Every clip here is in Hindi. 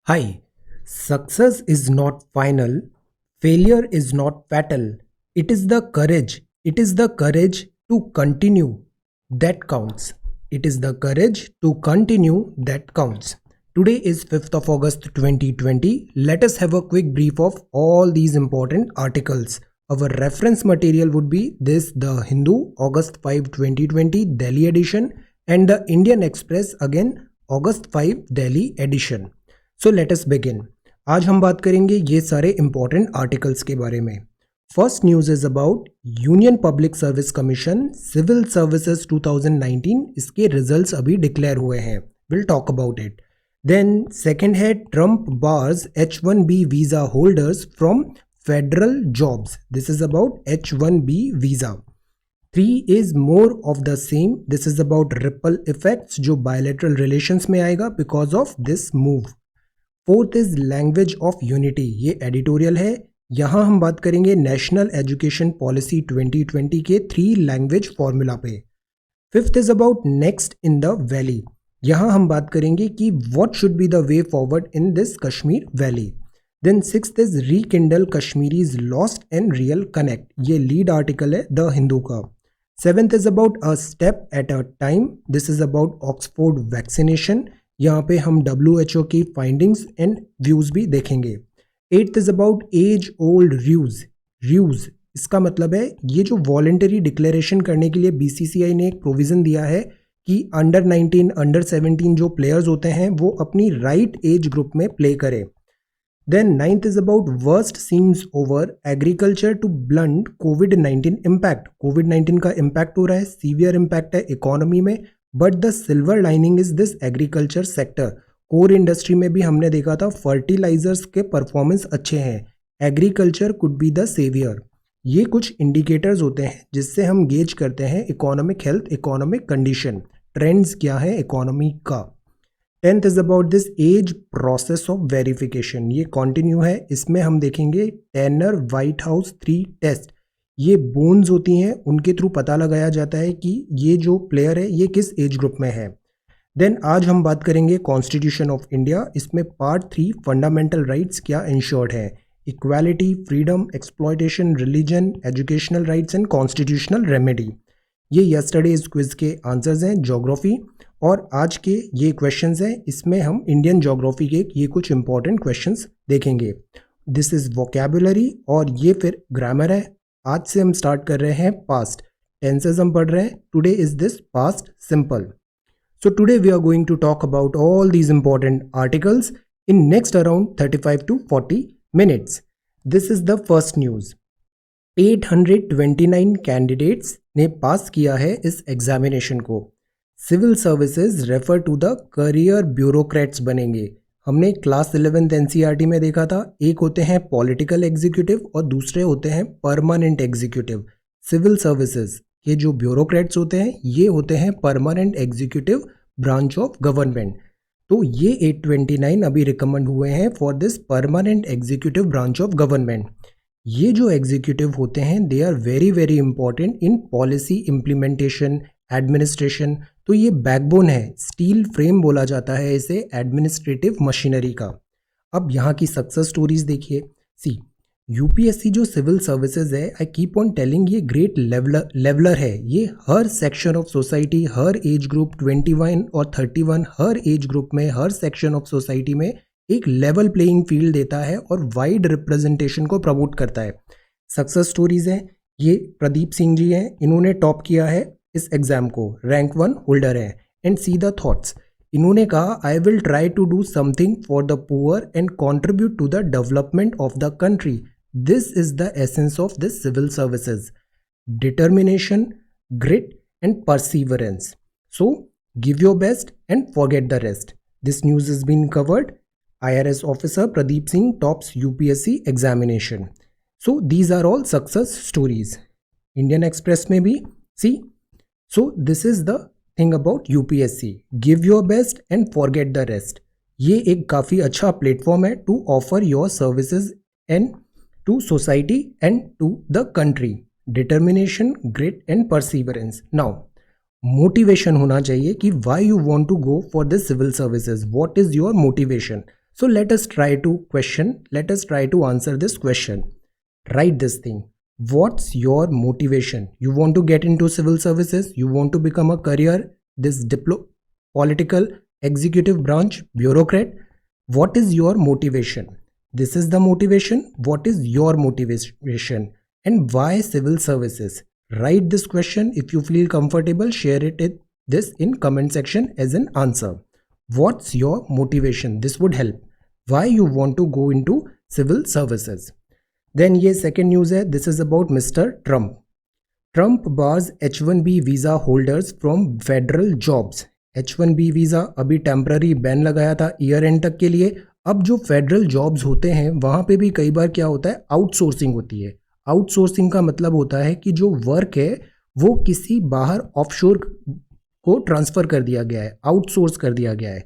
Hi, success is not final, failure is not fatal. It is the courage to continue that counts. It is the courage to continue that counts. Today is 5th of August 2020. Let us have a quick brief of all these important articles. Our reference material would be this The Hindu, August 5, 2020, Delhi edition, and the Indian Express, again August 5, Delhi edition. So let us begin. आज हम बात करेंगे ये सारे इंपॉर्टेंट आर्टिकल्स के बारे में। First news is about Union Public Service Commission Civil Services 2019, इसके रिजल्ट्स अभी डिक्लेयर हुए हैं, will talk about it. Then second है Trump bars H1B visa holders from federal jobs, this is about H1B visa. 3 is more of the same, this is about ripple effects जो bilateral relations में आएगा because of this move। Fourth is language of unity, ये एडिटोरियल है। यहाँ हम बात करेंगे नेशनल एजुकेशन पॉलिसी 2020 के 3 लैंग्वेज फॉर्मूला पे। Fifth is about next in the valley, यहाँ हम बात करेंगे कि what should be the way forward in this Kashmir valley. Then sixth is rekindle Kashmiris lost and real connect, ये लीड आर्टिकल है द हिंदू का। Seventh is about a step at a time, this is about Oxford vaccination, यहाँ पे हम WHO की फाइंडिंग्स एंड व्यूज भी देखेंगे। Eighth is about age old ruse, इसका मतलब है ये जो वॉलेंटरी डिक्लेरेशन करने के लिए BCCI ने एक प्रोविजन दिया है कि अंडर 19 अंडर 17 जो प्लेयर्स होते हैं वो अपनी राइट एज ग्रुप में प्ले करें। Then ninth is about worst seems over agriculture to blunt कोविड-19 इम्पैक्ट, कोविड-19 का इम्पैक्ट हो रहा है, सीवियर इम्पैक्ट है इकोनॉमी में, but the silver lining is this agriculture sector. Core industry में भी हमने देखा था फर्टिलाइजर्स के परफॉर्मेंस अच्छे हैं, agriculture could be the saviour. ये कुछ इंडिकेटर्स होते हैं जिससे हम गेज करते हैं economic health, economic condition, trends क्या है इकोनॉमी का। Tenth is about this age process of verification, ये कॉन्टिन्यू है, इसमें हम देखेंगे टेनर व्हाइट हाउस 3 टेस्ट, ये बोन्स होती हैं उनके थ्रू पता लगाया जाता है कि ये जो प्लेयर है ये किस एज ग्रुप में है। देन आज हम बात करेंगे कॉन्स्टिट्यूशन ऑफ इंडिया, इसमें पार्ट 3 फंडामेंटल राइट्स क्या इंश्योर्ड है, equality, freedom, exploitation, religion, educational rights and constitutional remedy. ये यस्टरडेज क्विज के आंसर्स हैं ज्योग्राफी, और आज के ये क्वेश्चंस हैं, इसमें हम इंडियन ज्योग्राफी के ये कुछ इंपॉर्टेंट क्वेश्चंस देखेंगे। दिस इज वोकैबुलरी और ये फिर ग्रामर है। आज से हम स्टार्ट कर रहे हैं पास्ट टेंसेस हम पढ़ रहे हैं। Today is this past simple. So today we are going to talk about all these important articles in next around 35 to 40 minutes। This is the first news. 829 candidates ने पास किया है इस एग्जामिनेशन को। Civil services refer to the career bureaucrats बनेंगे। हमने क्लास 11th NCERT में देखा था, एक होते हैं पॉलिटिकल एग्जीक्यूटिव और दूसरे होते हैं परमानेंट एग्जीक्यूटिव। सिविल सर्विसेज के जो ब्यूरोक्रेट्स होते हैं ये होते हैं permanent executive branch of government. तो ये 829 अभी रिकमेंड हुए हैं for this permanent executive branch of government. ये जो एग्जीक्यूटिव होते हैं they are very very important in policy implementation, administration. तो ये बैकबोन है, स्टील फ्रेम बोला जाता है इसे एडमिनिस्ट्रेटिव मशीनरी का। अब यहाँ की सक्सेस स्टोरीज देखिए। सी UPSC जो सिविल सर्विसेज है, आई कीप ऑन टेलिंग, ये ग्रेट लेवलर है। ये हर सेक्शन ऑफ सोसाइटी, हर एज ग्रुप 21 और 31, हर एज ग्रुप में, हर सेक्शन ऑफ सोसाइटी में एक लेवल प्लेइंग फील्ड देता है और वाइड रिप्रेजेंटेशन को प्रमोट करता है। सक्सेस स्टोरीज हैं, ये प्रदीप सिंह जी हैं, इन्होंने टॉप किया है इस एग्जाम को, रैंक 1 होल्डर है। एंड सी द थॉट्स, इन्होंने कहा I will try to do something for the poor and contribute to the development of the country. This is the essence of this civil services, determination, grit and perseverance. So give your best and forget the rest. This news is been covered. IRS officer Pradeep Singh tops UPSC examination. So these are all success stories. Indian Express में भी see. So this is the thing about UPSC. Give your best and forget the rest. ये एक काफ़ी अच्छा प्लेटफॉर्म है to offer your services and to society and to the country. Determination, grit and perseverance. Now, motivation होना चाहिए कि why you want to go for this civil services. What is your motivation? So let us try to answer this question. Write this thing. What's your motivation? You want to get into civil services? You want to become a career, this political, executive branch, bureaucrat? What is your motivation? This is the motivation. What is your motivation? And why civil services? Write this question. If you feel comfortable, share this in comment section as an answer. What's your motivation? This would help. Why you want to go into civil services? Then ये second news है. This is about Mr. Trump. Trump bars H1B visa holders from federal jobs. H1B visa अभी टेम्पररी बैन लगाया था ईयर एंड तक के लिए. अब जो फेडरल जॉब्स होते हैं वहाँ पे भी कई बार क्या होता है, आउटसोर्सिंग होती है. आउटसोर्सिंग का मतलब होता है कि जो वर्क है वो किसी बाहर ऑफशोर को ट्रांसफ़र कर दिया गया है, आउटसोर्स कर दिया गया है.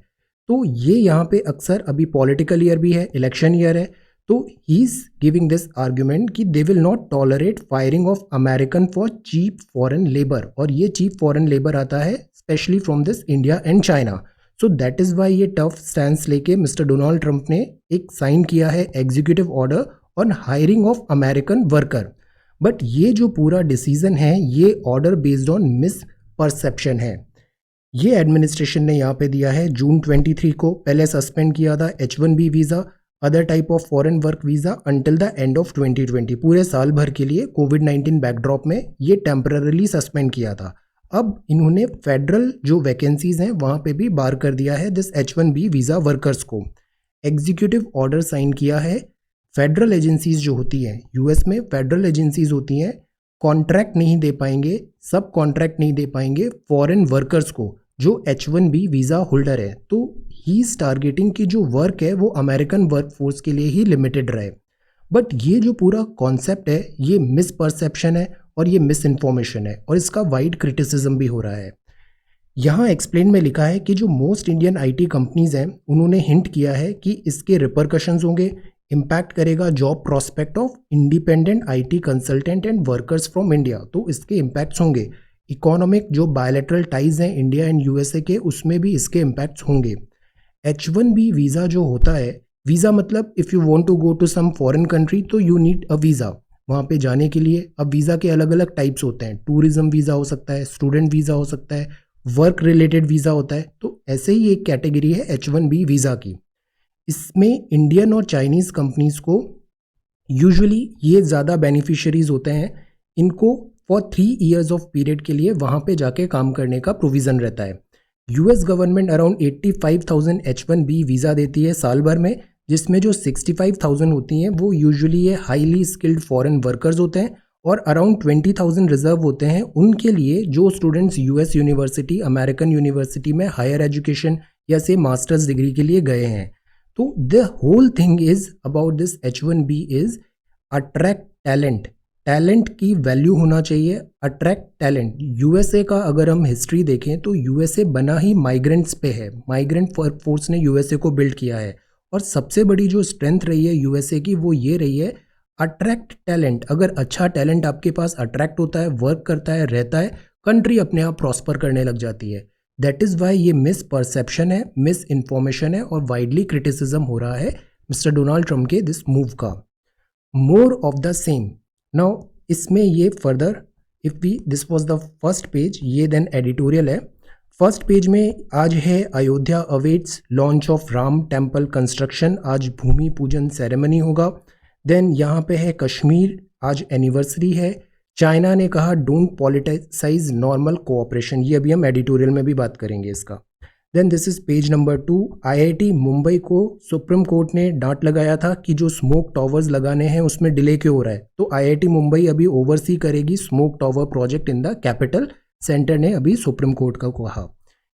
तो ये यहाँ पे अक्सर अभी पॉलिटिकल ईयर भी है, इलेक्शन ईयर है, तो he is giving this argument कि they will not tolerate firing of American for cheap foreign labour. और ये चीप फॉरेन लेबर आता है specially from this India and China. So that is why ये टफ स्टैंड लेके मिस्टर डोनाल्ड ट्रंप ने एक साइन किया है executive order on hiring of American worker. But ये जो पूरा डिसीजन है ये order based on misperception है. ये एडमिनिस्ट्रेशन ने यहाँ पे दिया है जून 23 को. पहले सस्पेंड किया था H1B visa, other type of foreign work visa until the end of 2020. पूरे साल भर के लिए कोविड-19 बैकड्रॉप में ये टेम्पररीली सस्पेंड किया था. अब इन्होंने फेडरल जो वैकेंसीज हैं वहाँ पे भी बार कर दिया है दिस H1B वीज़ा वर्कर्स को. एग्जीक्यूटिव ऑर्डर साइन किया है. फेडरल एजेंसीज जो होती हैं यूएस में, फेडरल एजेंसीज होती हैं, कॉन्ट्रैक्ट नहीं दे पाएंगे, सब कॉन्ट्रैक्ट नहीं दे पाएंगे फॉरेन वर्कर्स को जो H1B वीज़ा होल्डर है. तो ही इज़ टारगेटिंग कि जो वर्क है वो अमेरिकन वर्क फोर्स के लिए ही लिमिटेड रहे. बट ये जो पूरा कॉन्सेप्ट है ये मिस परसेप्शन है और ये मिस इन्फॉर्मेशन है और इसका वाइड क्रिटिसिज्म भी हो रहा है. यहाँ एक्सप्लेन में लिखा है कि जो मोस्ट इंडियन आईटी कंपनीज हैं उन्होंने हिंट किया है कि इसके रिपरकशंस होंगे, इम्पैक्ट करेगा job prospect of independent IT consultant and workers from India. तो इसके इम्पैक्ट्स होंगे. इकोनॉमिक जो बायलैटरल टाइज हैं इंडिया एंड यूएसए के उसमें भी इसके इम्पैक्ट्स होंगे. H1B वीज़ा जो होता है, वीज़ा मतलब if you want to go to some foreign country तो यू नीड अ वीज़ा वहाँ पे जाने के लिए. अब वीज़ा के अलग अलग टाइप्स होते हैं. टूरिज्म वीज़ा हो सकता है, स्टूडेंट वीज़ा हो सकता है, वर्क रिलेटेड वीज़ा होता है. तो ऐसे ही एक कैटेगरी है H1B वीज़ा की. इसमें इंडियन और चाइनीज़ कंपनीज़ को यूजुअली ये ज़्यादा बेनिफिशियरीज होते हैं. इनको फॉर 3 ईयर्स ऑफ पीरियड के लिए वहाँ पे जाके काम करने का प्रोविज़न रहता है. US government around 85,000 H1B visa देती है साल भर में, जिसमें जो 65,000 होती हैं वो यूजुअली ये हाईली स्किल्ड फॉरेन वर्कर्स होते हैं और अराउंड 20,000 रिजर्व होते हैं उनके लिए जो students US university, American university में हायर एजुकेशन या से मास्टर्स डिग्री के लिए गए हैं. तो the whole thing is about this H1B is attract talent. Talent की वैल्यू होना चाहिए, अट्रैक्ट टैलेंट. यूएसए का अगर हम हिस्ट्री देखें तो यूएसए बना ही माइग्रेंट्स पे है. माइग्रेंट फोर्स ने यूएसए को बिल्ड किया है और सबसे बड़ी जो स्ट्रेंथ रही है यूएसए की वो ये रही है अट्रैक्ट टैलेंट. अगर अच्छा टैलेंट आपके पास अट्रैक्ट होता है, वर्क करता है, रहता है, कंट्री अपने आप प्रॉस्पर करने लग जाती है. दैट इज़ वाई ये मिस परसेप्शन है, मिस इन्फॉर्मेशन है और वाइडली क्रिटिसिज्म हो रहा है मिस्टर डोनाल्ड ट्रंप के दिस मूव का. More of the same. Now इसमें ये further if we this was the first page, ये देन एडिटोरियल है. फर्स्ट पेज में आज है Ayodhya awaits launch of Ram temple construction. आज भूमि पूजन सेरेमनी होगा. देन यहाँ पे है कश्मीर, आज एनिवर्सरी है. चाइना ने कहा डोंट पॉलिटिसाइज नॉर्मल कोऑपरेशन. ये अभी हम एडिटोरियल में भी बात करेंगे इसका. Then this is page number 2. IIT Mumbai को सुप्रीम कोर्ट ने डांट लगाया था कि जो स्मोक टावर्स लगाने हैं उसमें डिले क्यों हो रहा है. तो आईआईटी मुंबई अभी ओवरसी करेगी smoke tower project in the capital. Centre ने अभी सुप्रीम कोर्ट का कहा.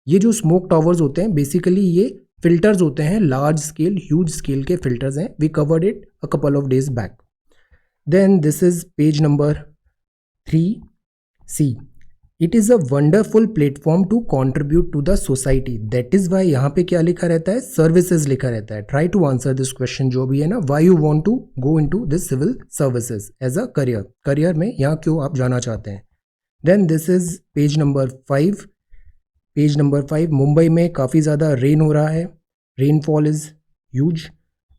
ये जो स्मोक टावर्स होते हैं बेसिकली ये फिल्टर्स होते हैं, लार्ज स्केल ह्यूज स्केल के फिल्टर्स हैं. We covered it a couple of days back. Then this is page number 3C. It is a wonderful platform to contribute to the society. That is why यहाँ पे क्या लिखा रहता है, सर्विसेज लिखा रहता है. Try to answer this question जो भी है ना, why you want to go into this civil services as a career में यहाँ क्यों आप जाना चाहते हैं. Then this is page number 5. Page number 5, Mumbai में काफ़ी ज़्यादा रेन हो रहा है. Rainfall is huge.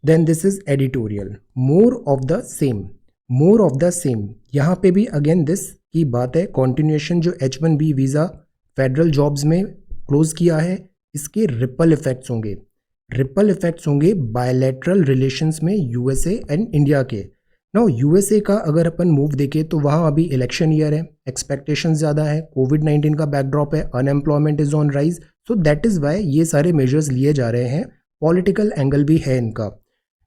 Then this is editorial, more of the same, more of the same. यहाँ पे भी अगेन दिस की बात है, continuation जो H1B वीज़ा फेडरल जॉब्स में क्लोज किया है, इसके रिपल इफेक्ट्स होंगे, रिपल इफेक्ट्स होंगे बायलैटरल रिलेशंस में यूएसए एंड इंडिया के। नाउ यूएसए का अगर अपन मूव देखें तो वहाँ अभी इलेक्शन ईयर है, एक्सपेक्टेशंस ज़्यादा है, कोविड-19 का बैकड्रॉप है, unemployment is on rise, so that is why ये सारे मेजर्स लिए जा रहे हैं, पॉलिटिकल एंगल भी है इनका।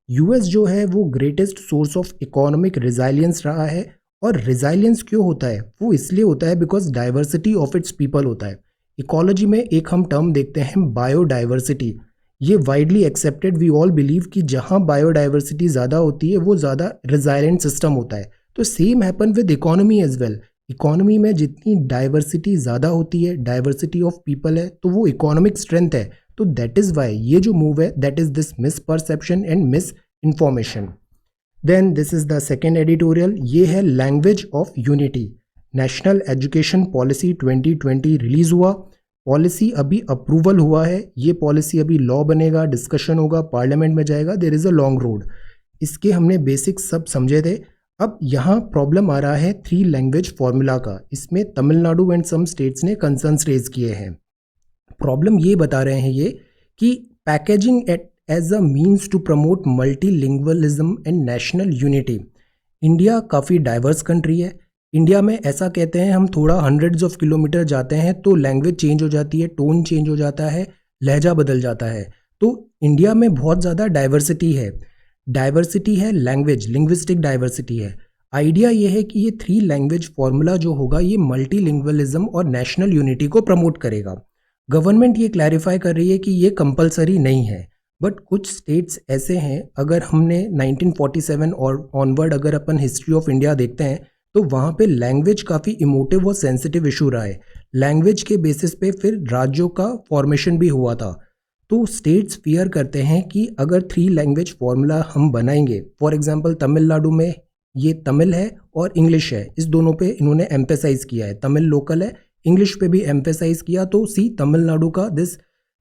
यूएस जो है वो greatest source of economic resilience रहा है, और रिजाइलियंस क्यों होता है? वो इसलिए होता है because diversity of its people होता है। इकोलॉजी में एक हम टर्म देखते हैं बायोडाइवर्सिटी, ये widely accepted, we all believe कि जहाँ बायोडाइवर्सिटी ज़्यादा होती है वो ज़्यादा रिजाइलेंट सिस्टम होता है। तो same happen with economy as well, economy में जितनी डाइवर्सिटी ज़्यादा होती है, डाइवर्सिटी ऑफ पीपल है, तो वो इकोनॉमिक स्ट्रेंथ है। तो दैट इज़ वाई ये जो मूव है that is this misperception and misinformation. Then this is the second editorial, ये है language of unity. National education policy 2020 release हुआ, पॉलिसी अभी अप्रूवल हुआ है, ये पॉलिसी अभी लॉ बनेगा, डिस्कशन होगा, पार्लियामेंट में जाएगा, there is a long road. इसके हमने बेसिक्स सब समझे थे। अब यहाँ प्रॉब्लम आ रहा है 3 लैंग्वेज फॉर्मूला का, इसमें तमिलनाडु एंड सम स्टेट्स ने कंसर्न्स रेज किए हैं। प्रॉब्लम ये बता रहे हैं ये कि packaging as a means to promote multilingualism and national unity. India काफ़ी डाइवर्स कंट्री है, इंडिया में ऐसा कहते हैं हम थोड़ा हंड्रेड्स ऑफ किलोमीटर जाते हैं तो लैंग्वेज चेंज हो जाती है, टोन चेंज हो जाता है, लहजा बदल जाता है। तो इंडिया में बहुत ज़्यादा डाइवर्सिटी है लैंग्वेज, लिंग्विस्टिक डाइवर्सिटी है। आइडिया ये है कि ये 3 लैंग्वेज फॉर्मूला जो होगा ये मल्टीलिंगुअलिज्म और नेशनल यूनिटी को प्रमोट करेगा। गवर्नमेंट ये क्लैरिफाई कर रही है कि ये कंपलसरी नहीं है, बट कुछ स्टेट्स ऐसे हैं, अगर हमने 1947 और ऑनवर्ड अगर अपन हिस्ट्री ऑफ इंडिया देखते हैं तो वहाँ पे लैंग्वेज काफ़ी इमोटिव और सेंसिटिव इशू रहा है। लैंग्वेज के बेसिस पे फिर राज्यों का फॉर्मेशन भी हुआ था। तो स्टेट्स फियर करते हैं कि अगर 3 लैंग्वेज फॉर्मूला हम बनाएंगे, फॉर एग्जांपल तमिलनाडु में ये तमिल है और इंग्लिश है, इस दोनों पे इन्होंने एम्फेसाइज किया है, तमिल लोकल है, इंग्लिश पे भी एम्फेसाइज किया, तो तमिलनाडु का दिस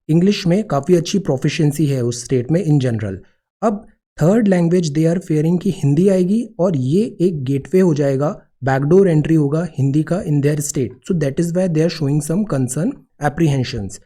इंग्लिश में काफ़ी अच्छी प्रोफिशिएंसी है उस स्टेट में इन जनरल। अब third language they are fearing कि हिंदी आएगी और ये एक गेटवे हो जाएगा, बैकडोर एंट्री होगा हिंदी का in their state, so that is why they are showing some concern apprehensions.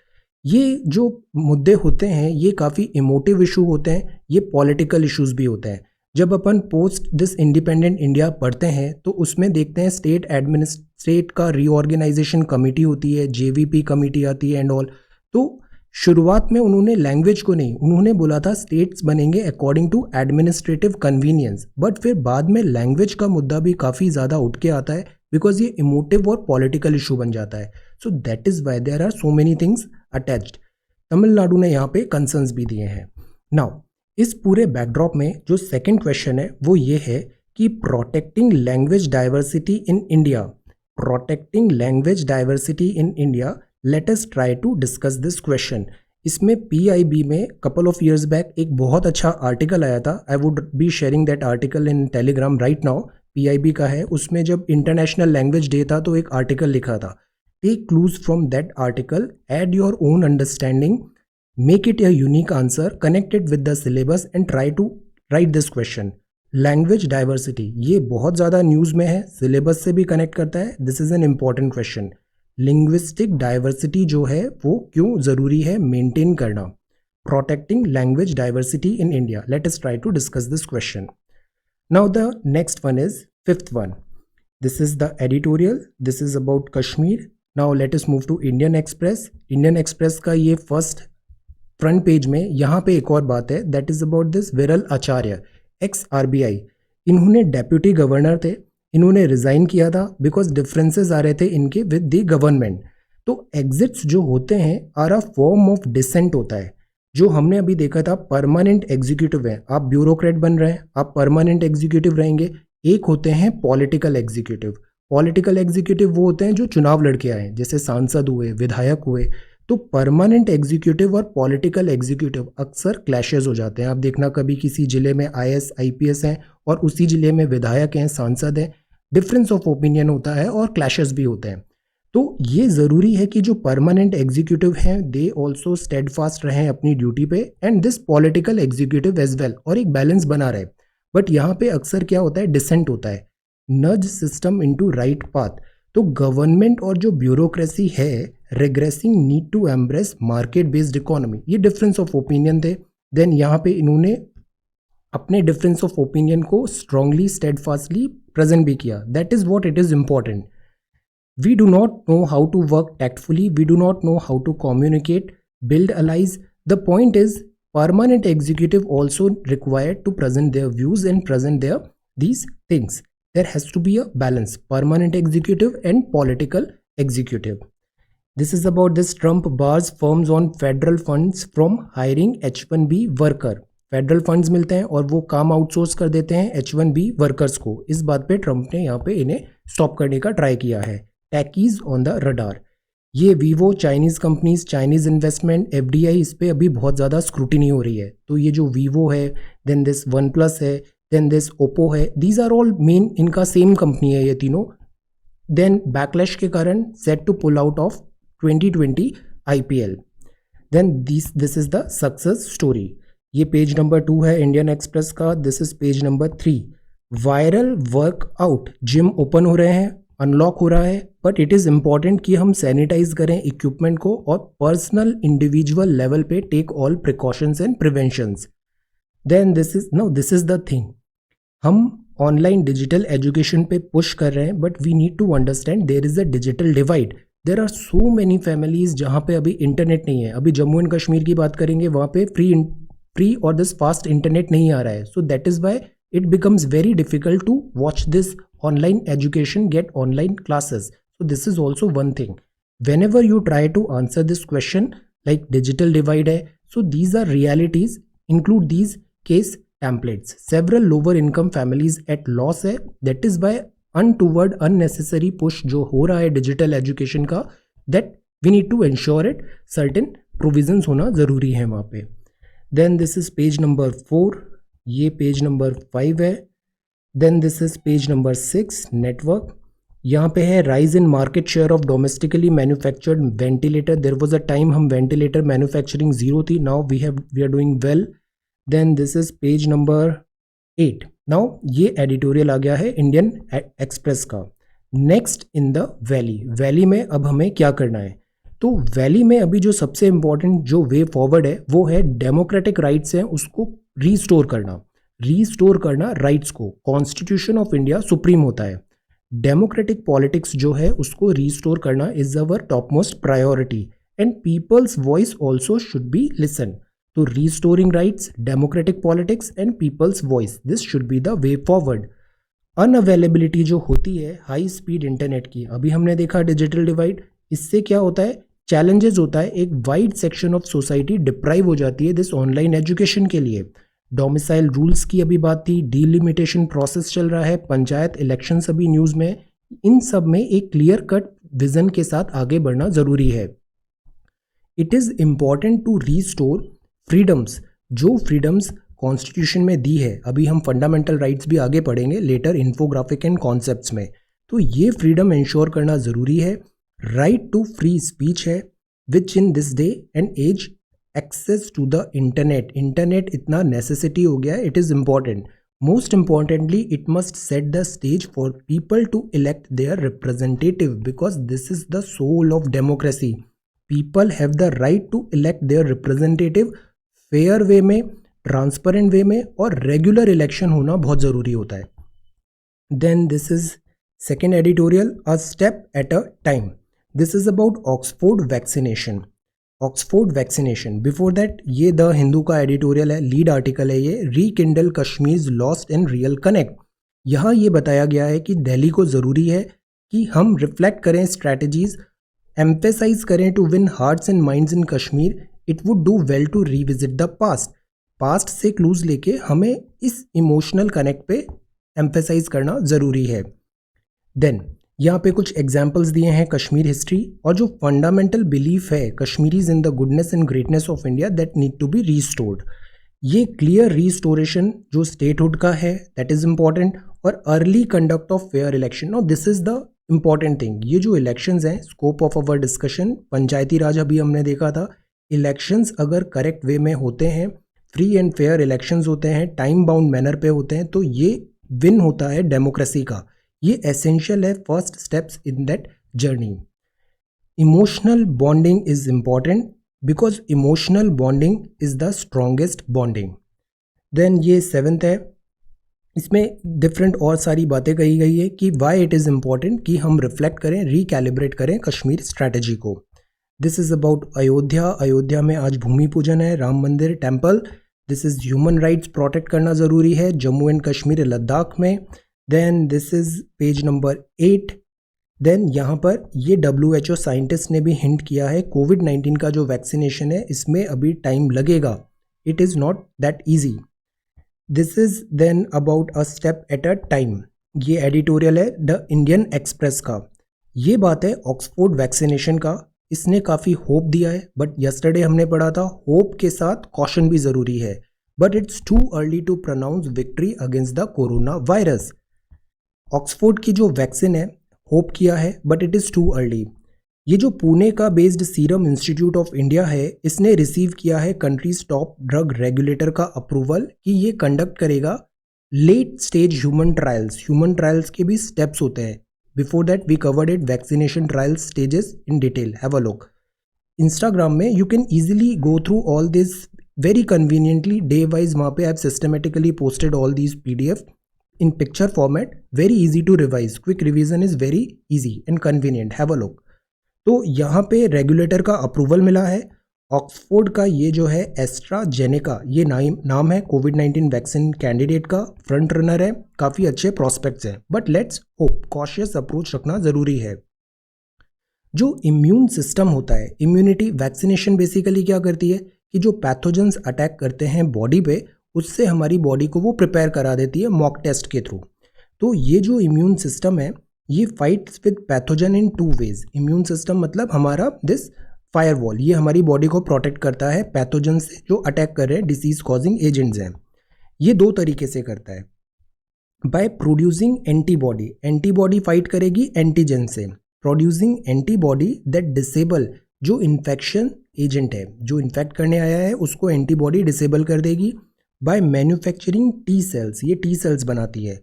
ये जो मुद्दे होते हैं ये काफ़ी इमोटिव इशू होते हैं, ये पॉलिटिकल इश्यूज भी होते हैं। जब अपन पोस्ट दिस इंडिपेंडेंट इंडिया पढ़ते हैं तो उसमें देखते हैं स्टेट का रीऑर्गेनाइजेशन कमेटी होती है, जेवीपी कमेटी आती है एंड ऑल। तो शुरुआत में उन्होंने लैंग्वेज को नहीं, उन्होंने बोला था स्टेट्स बनेंगे according to administrative convenience, but फिर बाद में लैंग्वेज का मुद्दा भी काफ़ी ज़्यादा उठ के आता है बिकॉज ये इमोटिव और पॉलिटिकल इशू बन जाता है। So that is why there are so many things attached. Tamil Nadu ने यहाँ पे कंसर्न्स भी दिए हैं। नाउ इस पूरे बैकड्रॉप में जो सेकंड क्वेश्चन है वो ये है कि protecting language diversity in India, protecting language diversity in India, let us try to discuss this question. इसमें PIB में कपल ऑफ ईयर्स बैक एक बहुत अच्छा आर्टिकल आया था, I would be sharing that article in Telegram right now, PIB का है, उसमें जब इंटरनेशनल लैंग्वेज डे था तो एक आर्टिकल लिखा था, take clues from that article, add your own understanding, make it a unique answer, connect it with the syllabus and try to write this question. Language diversity ये बहुत ज़्यादा न्यूज़ में है, सिलेबस से भी कनेक्ट करता है, this is an important question. Linguistic diversity जो है वो क्यों ज़रूरी है मेंटेन करना, protecting language diversity in India, let us try to discuss this question. Now the next one is fifth one, this is the editorial, this is about Kashmir. Now let us move to Indian Express. Indian Express का ये फर्स्ट फ्रंट पेज में यहाँ पे एक और बात है, that is about this Viral Acharya, x RBI। इन्होंने डेप्यूटी गवर्नर थे, इन्होंने रिजाइन किया था बिकॉज डिफरेंसेस आ रहे थे इनके विद द गवर्नमेंट। तो एग्जिट्स जो होते हैं are a form of dissent होता है, जो हमने अभी देखा था परमानेंट एग्जीक्यूटिव है, आप ब्यूरोक्रेट बन रहे हैं, आप परमानेंट एग्जीक्यूटिव रहेंगे। एक होते हैं पॉलिटिकल एग्जीक्यूटिव, पॉलिटिकल एग्जीक्यूटिव वो होते हैं जो चुनाव लड़के आए, जैसे सांसद हुए, विधायक हुए। तो परमानेंट एग्जीक्यूटिव और पॉलिटिकल एग्जीक्यूटिव अक्सर क्लैशेस हो जाते हैं। आप देखना कभी किसी जिले में IAS IPS हैं और उसी जिले में विधायक हैं, सांसद हैं, डिफरेंस ऑफ ओपिनियन होता है और क्लैशेस भी होते हैं। तो ये ज़रूरी है कि जो परमानेंट एग्जीक्यूटिव हैं दे ऑल्सो स्टेडफास्ट रहें अपनी ड्यूटी पे, and this political executive as well, और एक बैलेंस बना रहे. बट यहाँ पे अक्सर क्या होता है, डिसेंट होता है, nudge system into right path. तो गवर्नमेंट और जो ब्यूरोक्रेसी है regressing need to embrace market based economy. ये डिफरेंस ऑफ ओपिनियन थे. देन यहाँ पे इन्होंने अपने डिफरेंस ऑफ ओपिनियन को स्ट्रांगली स्टेडफास्टली प्रेजेंट भी किया. That is what it is important. We do not know how to work tactfully. We do not know how to communicate, build allies. The point is, permanent executive also required to present their views and present their these things. There has to be a balance, permanent executive and political executive. This is about this Trump bars firms on federal funds from hiring H1B worker. Federal funds मिलते हैं और वो काम आउटसोर्स कर देते हैं H1B वर्कर्स को. इस बात पे ट्रंप ने यहाँ पे इन्हें स्टॉप करने का ट्राई किया है. टैकीज ऑन द रडार. ये Vivo, Chinese companies, Chinese investment, FDI, इस पर अभी बहुत ज़्यादा स्क्रूटिनी हो रही है. तो ये जो वीवो है, देन दिस वन प्लस है, देन दिस ओप्पो है, दीज आर ऑल मेन, इनका सेम कंपनी है ये तीनों. देन बैकलैश के कारण set to pull out of 2020 IPL. Then this is the success story. ये पेज नंबर 2 है इंडियन एक्सप्रेस का. This is page number 3. Viral workout. Gym open हो रहे हैं, अनलॉक हो रहा है, बट इट इज़ इम्पॉर्टेंट कि हम सैनिटाइज करें इक्विपमेंट को और पर्सनल इंडिविजुअल लेवल पे take all precautions and preventions. Then this is the thing. हम ऑनलाइन डिजिटल एजुकेशन पे पुश कर रहे हैं, but we need to understand there is a digital divide. There are so many families जहाँ पे अभी इंटरनेट नहीं है. अभी जम्मू एंड कश्मीर की बात करेंगे, वहाँ पे फ्री और दिस फास्ट इंटरनेट नहीं आ रहा है. So that is Y it becomes very difficult to watch this online education, get online classes. So this is also one thing. Whenever you try to answer this question like digital divide hai, so these are realities, include these case templates. Several lower income families at loss hai. That is why untoward unnecessary push जो हो रहा है digital education का, that we need to ensure it. Certain provisions होना ज़रूरी है वहाँ पे. Then this is page number 4. ये पेज नंबर 5 है. Then this is page number 6, network. यहाँ पे है rise in market share of domestically manufactured ventilator. There was a time हम वेंटिलेटर मैन्युफैक्चरिंग 0 थी. Now we are doing well. Then this is page number 8. Now ये एडिटोरियल आ गया है इंडियन एक्सप्रेस का. Next in the valley. Valley में अब हमें क्या करना है? तो वैली में अभी जो सबसे इम्पॉर्टेंट जो वे फॉरवर्ड है वो है डेमोक्रेटिक राइट्स हैं उसको रीस्टोर करना राइट्स को. कॉन्स्टिट्यूशन ऑफ इंडिया सुप्रीम होता है. डेमोक्रेटिक पॉलिटिक्स जो है उसको रीस्टोर करना is our top most priority, and people's voice also should be listen. तो restoring rights, democratic politics and people's voice, this should be the way forward. Unavailability जो होती है हाई स्पीड इंटरनेट की, अभी हमने देखा डिजिटल डिवाइड, इससे क्या होता है, चैलेंजेस होता है. एक wide section of society deprive हो जाती है दिस ऑनलाइन एजुकेशन के लिए. डोमिसाइल रूल्स की अभी बात थी, डीलिमिटेशन प्रोसेस चल रहा है, पंचायत इलेक्शंस अभी न्यूज़ में. इन सब में एक क्लियर कट विजन के साथ आगे बढ़ना ज़रूरी है. It is important to restore freedoms. जो फ्रीडम्स कॉन्स्टिट्यूशन में दी है, अभी हम फंडामेंटल राइट्स भी आगे पढ़ेंगे लेटर इन्फोग्राफिक एंड कॉन्सेप्ट्स में, तो ये फ्रीडम इंश्योर करना ज़रूरी है. राइट टू फ्री स्पीच है, which in this day and age access to the internet इतना नेसेसिटी हो गया है. It is important. Most importantly it must set the stage for people to elect their representative, because this is the soul of democracy. People have the right to elect their representative fair way में, ट्रांसपेरेंट वे में, और रेगुलर इलेक्शन होना बहुत ज़रूरी होता है. Then this is second editorial, a step at a time. This is about Oxford vaccination. Oxford vaccination, before that ये द हिंदू का एडिटोरियल है, लीड आर्टिकल है ये, rekindle Kashmir lost in real connect. यहाँ ये बताया गया है कि दिल्ली को ज़रूरी है कि हम रिफ्लेक्ट करें स्ट्रैटेजीज, एम्फेसाइज करें to win hearts and minds in Kashmir. It would do well to revisit the past से क्लूज लेके हमें इस इमोशनल कनेक्ट पे एम्फेसाइज करना ज़रूरी है. देन यहाँ पे कुछ एग्जाम्पल्स दिए हैं कश्मीर हिस्ट्री, और जो फंडामेंटल बिलीफ है Kashmiris in the goodness and greatness of India, that need to be restored. ये क्लियर रीस्टोरेशन जो स्टेटहुड का है, दैट इज इम्पॉर्टेंट. और early conduct of fair election. No, this is the important thing, ये जो इलेक्शंस हैं, scope of our discussion, Panchayati Raj अभी हमने देखा था, इलेक्शंस अगर करेक्ट वे में होते हैं, फ्री एंड फेयर इलेक्शंस होते हैं, टाइम बाउंड मैनर पे होते हैं, तो ये विन होता है डेमोक्रेसी का। ये एसेंशियल है, first steps in that journey. Emotional bonding is important because emotional bonding is the strongest bonding. Then ये 7th है, इसमें डिफरेंट और सारी बातें कही गई है कि वाई इट इज़ इम्पॉर्टेंट कि हम रिफ्लेक्ट करें, रिकैलिब्रेट करें कश्मीर स्ट्रैटेजी को। This is about Ayodhya. Ayodhya में आज भूमि पूजन है, Ram Mandir temple. This is human rights protect करना ज़रूरी है जम्मू एंड कश्मीर लद्दाख में। Then this is page number 8। देन यहाँ पर ये WHO साइंटिस्ट ने भी हिंट किया है, कोविड-19 का जो वैक्सीनेशन है इसमें अभी टाइम लगेगा, it is not that easy. This is then about a step at a time. ये एडिटोरियल है द इंडियन एक्सप्रेस का। ये बात है ऑक्सफोर्ड वैक्सीनेशन का, इसने काफ़ी होप दिया है, बट यस्टरडे हमने पढ़ा था होप के साथ कॉशन भी ज़रूरी है, but it's too early to pronounce victory against the corona virus. Oxford की जो वैक्सीन है होप किया है, but it is too early. ये जो पुणे का based Serum Institute of India है, इसने रिसीव किया है कंट्रीज टॉप ड्रग रेगुलेटर का अप्रूवल कि ये कंडक्ट करेगा late stage human trials. Human trials के भी स्टेप्स होते हैं, before that we covered it vaccination trials stages in detail, have a look. Instagram में you can easily go through all this very conveniently, day wise वहाँ पे I have systematically posted all these PDF in picture format, very easy to revise, quick revision is very easy and convenient, have a look। तो यहाँ पे रेगुलेटर का अप्रूवल मिला है। ऑक्सफोर्ड का ये जो है एस्ट्राजेनेका, ये नाम है कोविड-19 वैक्सीन कैंडिडेट का, फ्रंट रनर है, काफ़ी अच्छे प्रॉस्पेक्ट्स हैं, but let's hope, cautious approach रखना ज़रूरी है। जो इम्यून सिस्टम होता है, इम्यूनिटी, वैक्सीनेशन बेसिकली क्या करती है कि जो पैथोजेंस अटैक करते हैं बॉडी पे, उससे हमारी बॉडी को वो प्रिपेयर करा देती है मॉक टेस्ट के थ्रू। तो ये जो इम्यून सिस्टम है ये fights with pathogen in 2 ways. Immune system मतलब हमारा दिस फायरवॉल, ये हमारी बॉडी को प्रोटेक्ट करता है पैथोजन से जो अटैक कर रहे हैं, डिसीज कॉजिंग एजेंट्स हैं। ये 2 तरीके से करता है, by producing antibody, antibody fight करेगी एंटीजन से, प्रोड्यूसिंग एंटीबॉडी दैट डिसेबल जो इन्फेक्शन एजेंट है, जो इन्फेक्ट करने आया है उसको एंटीबॉडी डिसेबल कर देगी। बाय मैन्युफैक्चरिंग टी सेल्स, ये टी सेल्स बनाती है,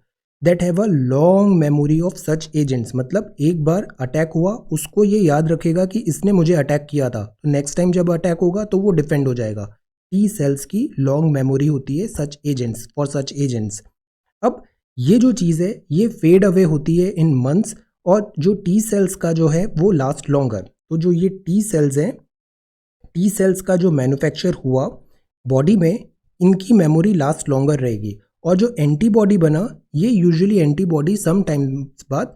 that have a long memory of such agents, मतलब एक बार अटैक हुआ उसको ये याद रखेगा कि इसने मुझे अटैक किया था, तो नेक्स्ट टाइम जब अटैक होगा तो वो डिफेंड हो जाएगा। टी सेल्स की लॉन्ग मेमोरी होती है सच एजेंट्स, फॉर सच एजेंट्स। अब ये जो चीज़ है ये फेड अवे होती है इन मंथ्स, और जो टी सेल्स का जो है वो लास्ट लॉन्गर। तो जो ये टी सेल्स हैं, टी सेल्स का जो मैन्युफैक्चर हुआ बॉडी में, इनकी मेमोरी लास्ट लॉन्गर रहेगी, और जो एंटीबॉडी बना ये यूजुअली एंटीबॉडी सम टाइम्स बाद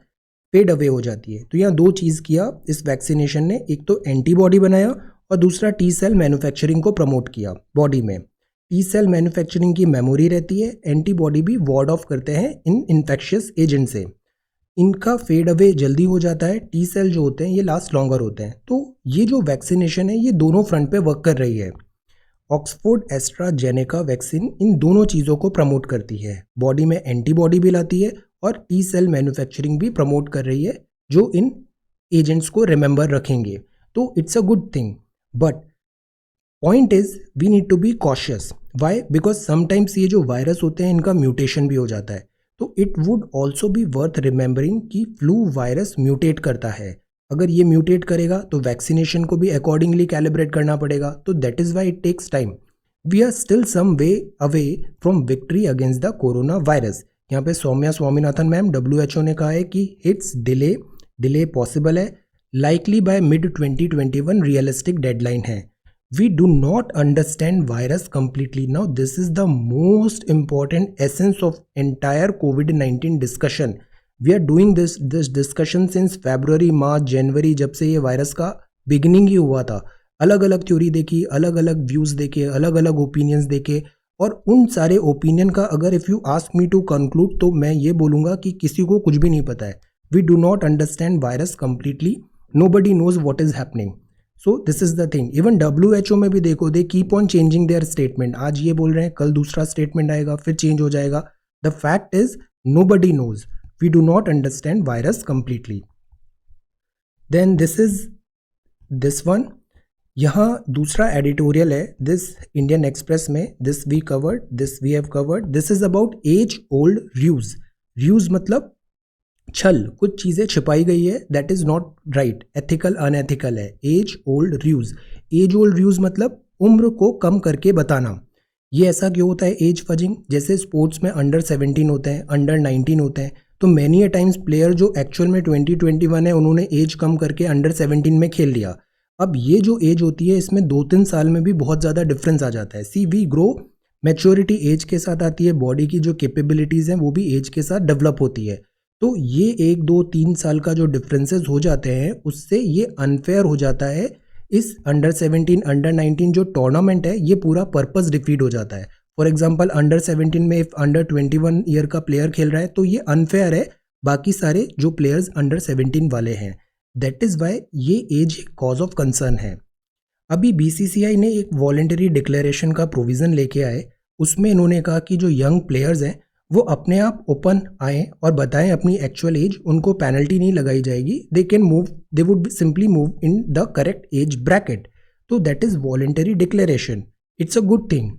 फेड अवे हो जाती है। तो यहाँ 2 चीज़ किया इस वैक्सीनेशन ने, एक तो एंटीबॉडी बनाया और दूसरा टी सेल मैन्युफैक्चरिंग को प्रमोट किया बॉडी में। टी सेल मैन्युफैक्चरिंग की मेमोरी रहती है, एंटीबॉडी भी वार्ड ऑफ करते हैं इन इन्फेक्शियस एजेंट से, इनका फेड अवे जल्दी हो जाता है। टी सेल जो होते हैं ये लास्ट लॉन्गर होते हैं। तो ये जो वैक्सीनेशन है ये दोनों फ्रंट पे वर्क कर रही है। ऑक्सफोर्ड एस्ट्राजेनेका वैक्सीन इन दोनों चीज़ों को प्रमोट करती है, बॉडी में एंटीबॉडी भी लाती है और टी सेल मैन्युफैक्चरिंग भी प्रमोट कर रही है जो इन एजेंट्स को रिमेंबर रखेंगे। तो it's a good thing, but point is we need to be cautious. Why? Because sometimes ये जो वायरस होते हैं इनका म्यूटेशन भी हो जाता है। तो it would also B worth remembering कि फ्लू वायरस म्यूटेट करता है, अगर ये म्यूटेट करेगा तो वैक्सीनेशन को भी अकॉर्डिंगली कैलिब्रेट करना पड़ेगा। तो that is why it takes time. We are still some way away from victory against the corona virus. यहाँ पे सौम्या स्वामीनाथन मैम WHO ने कहा है कि इट्स डिले पॉसिबल है, likely by mid 2021 realistic deadline है। We do not understand virus completely now, this is the most important essence of entire कोविड-19 discussion. We are doing this discussion since February, March, January, जब से ये वायरस का बिगिनिंग ही हुआ था। अलग अलग थ्योरी देखी, अलग अलग व्यूज़ देखे, अलग अलग ओपिनियंस देखे, और उन सारे ओपिनियन का अगर if you ask me to conclude तो मैं ये बोलूँगा कि किसी को कुछ भी नहीं पता है। We do not understand virus completely, nobody knows what is happening. So this is the thing. Even WHO में भी देखो, they keep on changing their statement. आज ये बोल रहे हैं, कल दूसरा स्टेटमेंट आएगा, फिर चेंज हो जाएगा। The fact is nobody knows, we do not understand virus completely. Then this one, यहाँ दूसरा एडिटोरियल है दिस इंडियन एक्सप्रेस में, this we have covered, this is about age old ruse. Ruse मतलब छल, कुछ चीज़ें छिपाई गई है, that is not right, ethical unethical है। एज ओल्ड रूज मतलब उम्र को कम करके बताना। ये ऐसा क्यों होता है एज फजिंग? जैसे स्पोर्ट्स में अंडर 17 होते हैं, अंडर 19 होते हैं, तो मैनी अ टाइम्स प्लेयर जो एक्चुअल में 20-21 है उन्होंने एज कम करके अंडर 17 में खेल लिया। अब ये जो एज होती है इसमें 2-3 साल में भी बहुत ज़्यादा डिफरेंस आ जाता है। सी वी ग्रो, मैच्योरिटी एज के साथ आती है, बॉडी की जो कैपेबिलिटीज़ हैं वो भी एज के साथ डेवलप होती है। तो ये 1-2-3 साल का जो डिफरेंसेस हो जाते हैं उससे ये अनफेयर हो जाता है। इस अंडर 17 अंडर 19 जो टूर्नामेंट है ये पूरा पर्पस डिफीट हो जाता है। फॉर एग्जांपल अंडर 17 में इफ अंडर 21 ईयर का प्लेयर खेल रहा है तो ये अनफेयर है बाकी सारे जो प्लेयर्स अंडर 17 वाले हैं। दैट इज़ वाई ये एज कॉज ऑफ कंसर्न है। अभी बीसीसीआई ने एक वॉलेंटरी डिक्लेरेशन का प्रोविज़न लेके आए, उसमें इन्होंने कहा कि जो यंग प्लेयर्स हैं वो अपने आप ओपन आएँ और बताएं अपनी एक्चुअल एज, उनको पेनल्टी नहीं लगाई जाएगी, they would simply move in the correct age bracket. तो that is voluntary declaration, it's a good thing.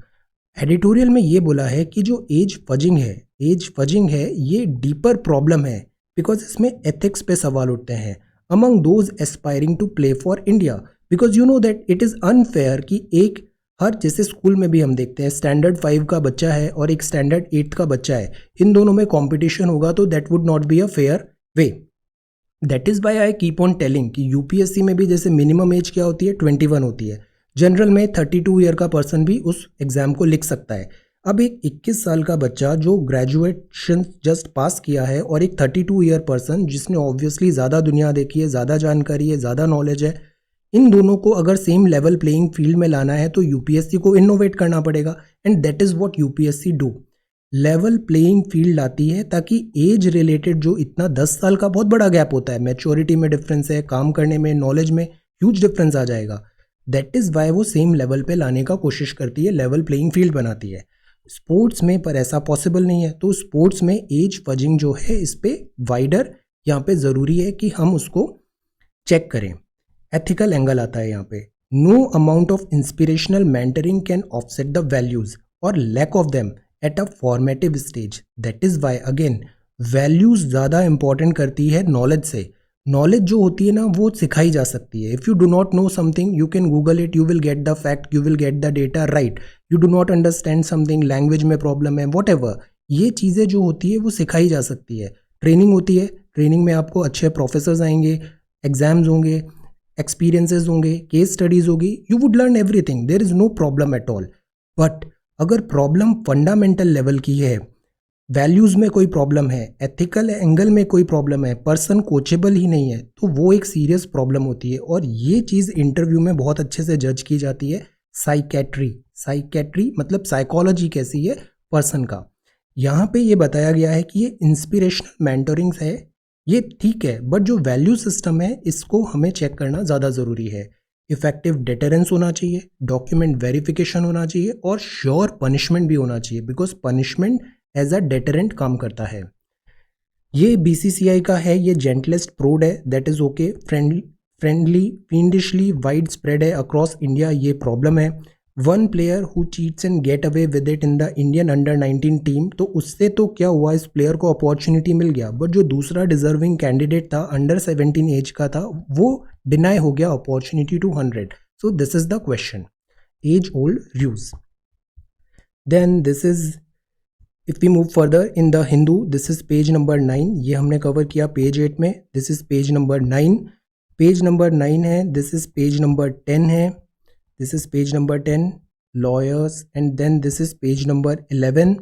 Editorial में ये बोला है कि जो एज फजिंग है ये डीपर प्रॉब्लम है बिकॉज इसमें एथिक्स पे सवाल उठते हैं among those aspiring to play for India, because you know that it is unfair कि एक हर जैसे स्कूल में भी हम देखते हैं स्टैंडर्ड 5 का बच्चा है और एक स्टैंडर्ड 8 का बच्चा है, इन दोनों में कंपटीशन होगा तो that would not be a fair way. That is Y I keep on telling कि यूपीएससी में भी जैसे मिनिमम एज क्या होती है 21 होती है, जनरल में 32 ईयर का पर्सन भी उस एग्ज़ाम को लिख सकता है। अब एक 21 साल का बच्चा जो ग्रेजुएशन जस्ट पास किया है और एक 32 ईयर पर्सन जिसने ऑब्वियसली ज़्यादा दुनिया देखी है, ज़्यादा जानकारी है, ज़्यादा नॉलेज है, इन दोनों को अगर सेम लेवल प्लेइंग फील्ड में लाना है तो यूपीएससी को इनोवेट करना पड़ेगा and that is what UPSC do, level playing field लाती है ताकि एज रिलेटेड जो इतना 10 साल का बहुत बड़ा गैप होता है, मैच्योरिटी में डिफरेंस है, काम करने में, नॉलेज में ह्यूज डिफरेंस आ जाएगा। दैट इज़ वाई वो सेम लेवल पे लाने का कोशिश करती है, लेवल प्लेइंग फील्ड बनाती है। स्पोर्ट्स में पर ऐसा पॉसिबल नहीं है, तो स्पोर्ट्स में एज फजिंग जो है इस पे वाइडर यहाँ पे ज़रूरी है कि हम उसको चेक करें। एथिकल एंगल आता है यहाँ पे, no amount of inspirational mentoring can offset the values or lack of them at a formative stage. That is why again values ज़्यादा इंपॉर्टेंट करती है नॉलेज से। नॉलेज जो होती है ना वो सिखाई जा सकती है। If you do not know something you can Google it, you will get the fact, you will get the data right. You do not understand something, language में प्रॉब्लम है, वॉट एवर, ये चीज़ें जो होती है वो सिखाई जा सकती है। ट्रेनिंग होती है, ट्रेनिंग में आपको अच्छे प्रोफेसर्स आएंगे, एग्जाम्स होंगे, एक्सपीरियंसेस होंगे, केस स्टडीज होगी, you would learn everything, there is no problem at all. But अगर प्रॉब्लम फंडामेंटल लेवल की है, वैल्यूज़ में कोई प्रॉब्लम है, एथिकल एंगल में कोई प्रॉब्लम है, पर्सन कोचेबल ही नहीं है, तो वो एक सीरियस प्रॉब्लम होती है। और ये चीज़ इंटरव्यू में बहुत अच्छे से जज की जाती है। साइकेट्री मतलब साइकोलॉजी कैसी है पर्सन का। यहाँ पे ये बताया गया है कि ये इंस्पिरेशनल मेंटरिंग है, ये ठीक है, बट जो वैल्यू सिस्टम है इसको हमें चेक करना ज़्यादा ज़रूरी है। इफेक्टिव डिटरेंस होना चाहिए, डॉक्यूमेंट वेरिफिकेशन होना चाहिए और श्योर पनिशमेंट भी होना चाहिए, because punishment as a deterrent काम करता है। ये बीसीसीआई का है, ये जेंटलेस्ट प्रोड है, that is okay. Friendly fiendishly widespread है अक्रॉस इंडिया, ये प्रॉब्लम है। One player who cheats and get away with it in the Indian under 19 team, तो उससे तो क्या हुआ, इस प्लेयर को अपॉर्चुनिटी मिल गया, बट जो दूसरा डिजर्विंग कैंडिडेट था अंडर 17 एज का था वो डिनाई हो गया opportunity to 100। So this is the question, age old ruse. Then this is, if we move further in the Hindu, this is page number 9, ये हमने कवर किया पेज 8 में, this is page number 9, page number 9 है, दिस इज पेज नंबर 10 है, this is page number 10 lawyers, and then this is page number 11।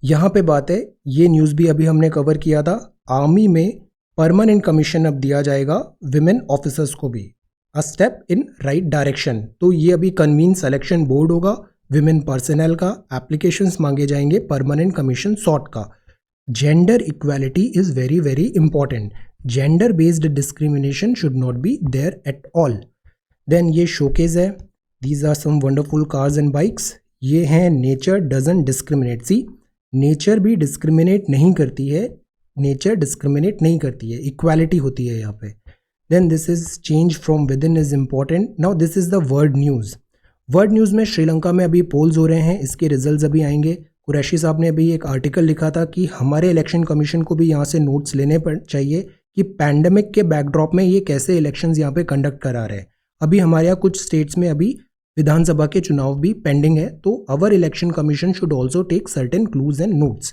यहाँ पे बात है, ये न्यूज़ भी अभी हमने कवर किया था, आर्मी में परमानेंट कमीशन अब दिया जाएगा विमेन ऑफिसर्स को भी, a step in right direction. तो ये अभी कन्वीन सिलेक्शन बोर्ड होगा विमेन पर्सनल का, एप्लीकेशंस मांगे जाएंगे परमानेंट कमीशन सॉर्ट का। Gender equality is very very important, gender based discrimination should not be there at all. Then ये शोकेज है, these are some wonderful cars and bikes, ये हैं nature doesn't discriminate. See, nature भी डिस्क्रिमिनेट नहीं करती है, नेचर डिस्क्रिमिनेट नहीं करती है, इक्वालिटी होती है यहाँ पे। Then this is change from within is important. Now this is the world news. World news में श्रीलंका में अभी पोल्स हो रहे हैं, इसके रिजल्ट्स अभी आएंगे. कुरैशी साहब ने अभी एक आर्टिकल लिखा था कि हमारे इलेक्शन कमीशन को भी यहाँ से नोट्स लेने चाहिए कि पैंडमिक के बैकड्रॉप में ये कैसे इलेक्शंस यहाँ पे कंडक्ट करा रहे हैं. अभी हमारे यहाँ कुछ स्टेट्स में अभी विधानसभा के चुनाव भी पेंडिंग है, तो our Election Commission should also take certain clues and notes.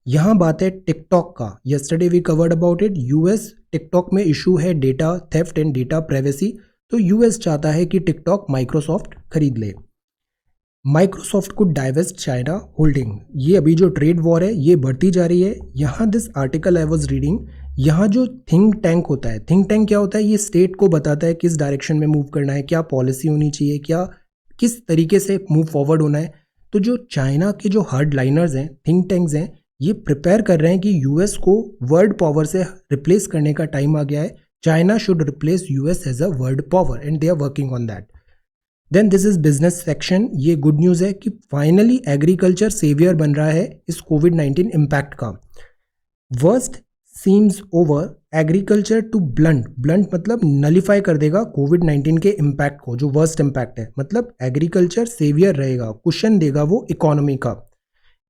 यहाँ बात है टिकटॉक का. Yesterday we covered about it. US TikTok में इशू है data theft and data privacy. तो यूएस चाहता है कि टिकटॉक माइक्रोसॉफ्ट खरीद ले. माइक्रोसॉफ्ट को डाइवेस्ट चाइना होल्डिंग. ये अभी जो ट्रेड वॉर है ये बढ़ती जा रही है. यहाँ this article I was reading, यहाँ जो थिंक टैंक होता है, थिंक टैंक क्या होता है, ये स्टेट को बताता है किस डायरेक्शन में मूव करना है, क्या पॉलिसी होनी चाहिए, क्या किस तरीके से मूव फॉरवर्ड होना है. तो जो चाइना के जो हार्ड लाइनर्स हैं, थिंक टैंक्स हैं, ये प्रिपेयर कर रहे हैं कि यूएस को वर्ल्ड पावर से रिप्लेस करने का टाइम आ गया है. China should replace US as a world power and they are working on that. Then this is business section. ये गुड न्यूज़ है कि फाइनली एग्रीकल्चर सेवियर बन रहा है इस कोविड-19 इम्पैक्ट का. Worst seems over. Agriculture to blunt मतलब नलीफाई कर देगा कोविड-19 के इम्पैक्ट को, जो वर्स्ट इम्पैक्ट है. मतलब एग्रीकल्चर सेवियर रहेगा, कुशन देगा वो इकोनॉमी का.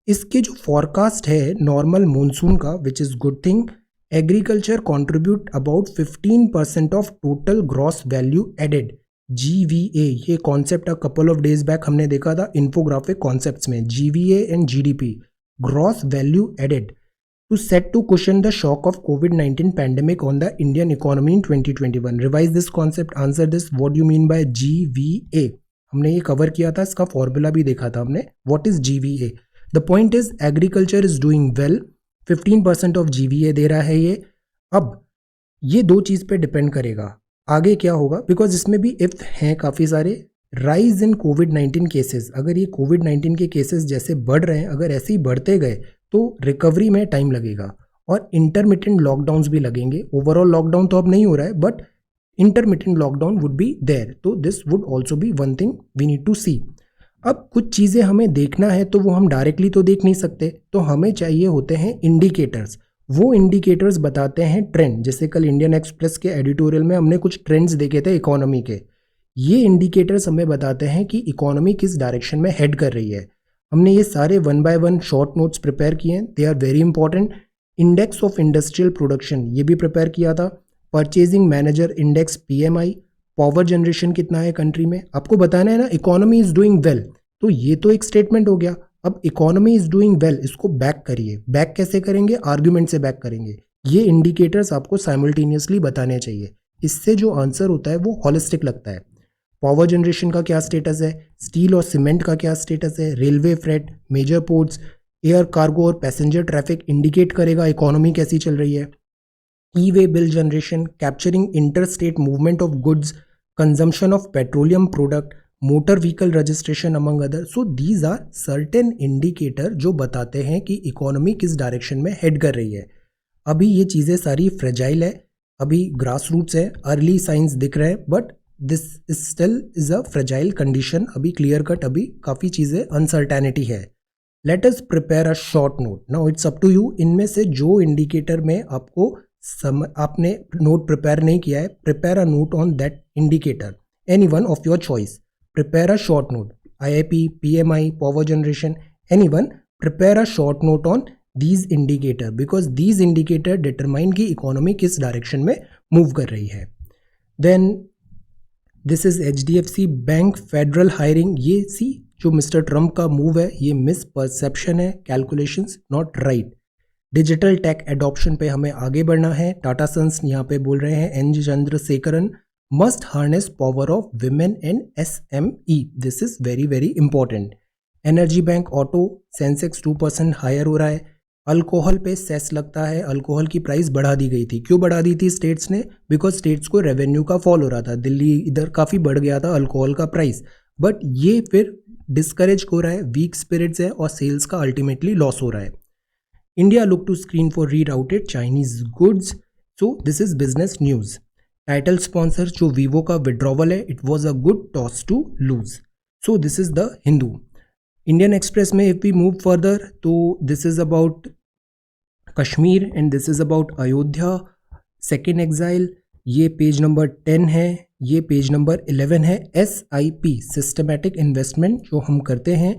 इसके जो फॉरकास्ट है नॉर्मल मॉनसून का, which is good thing. Agriculture contribute about 15% of total gross value added. GVA, ये concept a couple of days back हमने देखा था इन्फोग्राफिक कॉन्सेप्ट्स में. GVA एंड GDP, gross value added, to set to cushion the shock of कोविड-19 pandemic on the Indian economy in 2021. Revise this concept, answer this. What you mean by GVA? हमने ये कवर किया था, इसका फॉर्मूला भी देखा था हमने. What is GVA? The point is agriculture is doing well. 15% of GVA दे रहा है ये. अब ये दो चीज़ पे डिपेंड करेगा आगे क्या होगा, बिकॉज इसमें भी इफ हैं काफ़ी सारे. Rise in covid cases. अगर ये कोविड-19 के केसेस जैसे बढ़ रहे हैं, अगर ऐसे ही बढ़ते गए तो रिकवरी में टाइम लगेगा और इंटरमिटेंट लॉकडाउन्स भी लगेंगे. ओवरऑल लॉकडाउन तो अब नहीं हो रहा है, but intermittent lockdown would be there. तो this would also be one thing we need to see. अब कुछ चीज़ें हमें देखना है तो वो हम डायरेक्टली तो देख नहीं सकते, तो हमें चाहिए होते हैं इंडिकेटर्स. वो इंडिकेटर्स बताते हैं ट्रेंड. जैसे कल इंडियन एक्सप्रेस के एडिटोरियल में हमने कुछ ट्रेंड्स देखे थे इकोनॉमी के. ये इंडिकेटर्स हमें बताते हैं कि इकोनॉमी किस डायरेक्शन में हेड कर रही है. हमने ये सारे 1 by 1 शॉर्ट नोट्स प्रिपेयर किए हैं. They are very important. Index of industrial production ये भी प्रिपेयर किया था. Purchasing manager index PMI. Power generation कितना है कंट्री में, आपको बताना है ना. इकोनॉमी इज डूइंग वेल, तो ये तो एक स्टेटमेंट हो गया. अब इकोनॉमी इज डूइंग वेल, इसको बैक करिए. बैक कैसे करेंगे? आर्ग्यूमेंट से बैक करेंगे. ये इंडिकेटर्स आपको साइमल्टेनियसली बताने चाहिए. इससे जो आंसर होता है वो हॉलिस्टिक लगता है. पावर जनरेशन का क्या स्टेटस है, स्टील और सीमेंट का क्या स्टेटस है, railway freight, major ports, air cargo और पैसेंजर ट्रैफिक इंडिकेट करेगा इकोनॉमी कैसी चल रही है. E way bill generation, capturing inter state movement of goods, consumption of petroleum product, motor vehicle registration among other. So these are certain indicator जो बताते हैं कि इकोनॉमी किस डायरेक्शन में हेड कर रही है. अभी ये चीज़ें सारी फ्रेजाइल है, अभी ग्रास रूट्स है, अर्ली साइंस दिख रहे हैं, but this is still is a fragile condition. अभी क्लियर कट अभी काफ़ी चीज़ें अनसर्टेनिटी है. Let us prepare a short note. Now it's up to you. इनमें से जो इंडिकेटर में आपको आपने नोट प्रिपेयर नहीं किया है, prepare a note on that indicator, any one of your choice. Prepare a short note. IIP, PMI, power generation, anyone, prepare a short note on these indicator because these indicator determine कि economy किस direction में move कर रही है. Then this is HDFC Bank Federal hiring. ये सी जो मिस्टर ट्रम्प का मूव है ये मिसपरसेप्शन है, calculations not right. Digital tech adoption पे हमें आगे बढ़ना है. टाटा सन्स यहाँ पे बोल रहे हैं N. Chandrasekaran must harness power of women and SME. This is very very important. Energy bank auto Sensex 2% higher हो रहा है. अल्कोहल पे सेस लगता है, अल्कोहल की प्राइस बढ़ा दी गई थी. क्यों बढ़ा दी थी स्टेट्स ने? बिकॉज स्टेट्स को रेवेन्यू का फॉल हो रहा था. दिल्ली इधर काफ़ी बढ़ गया था अल्कोहल का प्राइस, बट ये फिर डिस्करेज हो रहा है. वीक स्पिरिट्स है और सेल्स का अल्टीमेटली लॉस हो रहा है. India look to screen for rerouted Chinese goods. So this is business news. Title sponsor जो वीवो का विड्रॉवल है, it was a good toss to lose. So this is the Hindu. Indian Express में इफ वी मूव फर्दर तो this is about Kashmir and this is about Ayodhya, second exile. ये पेज नंबर 10 है, ये पेज नंबर 11 है। SIP सिस्टमैटिक इन्वेस्टमेंट जो हम करते हैं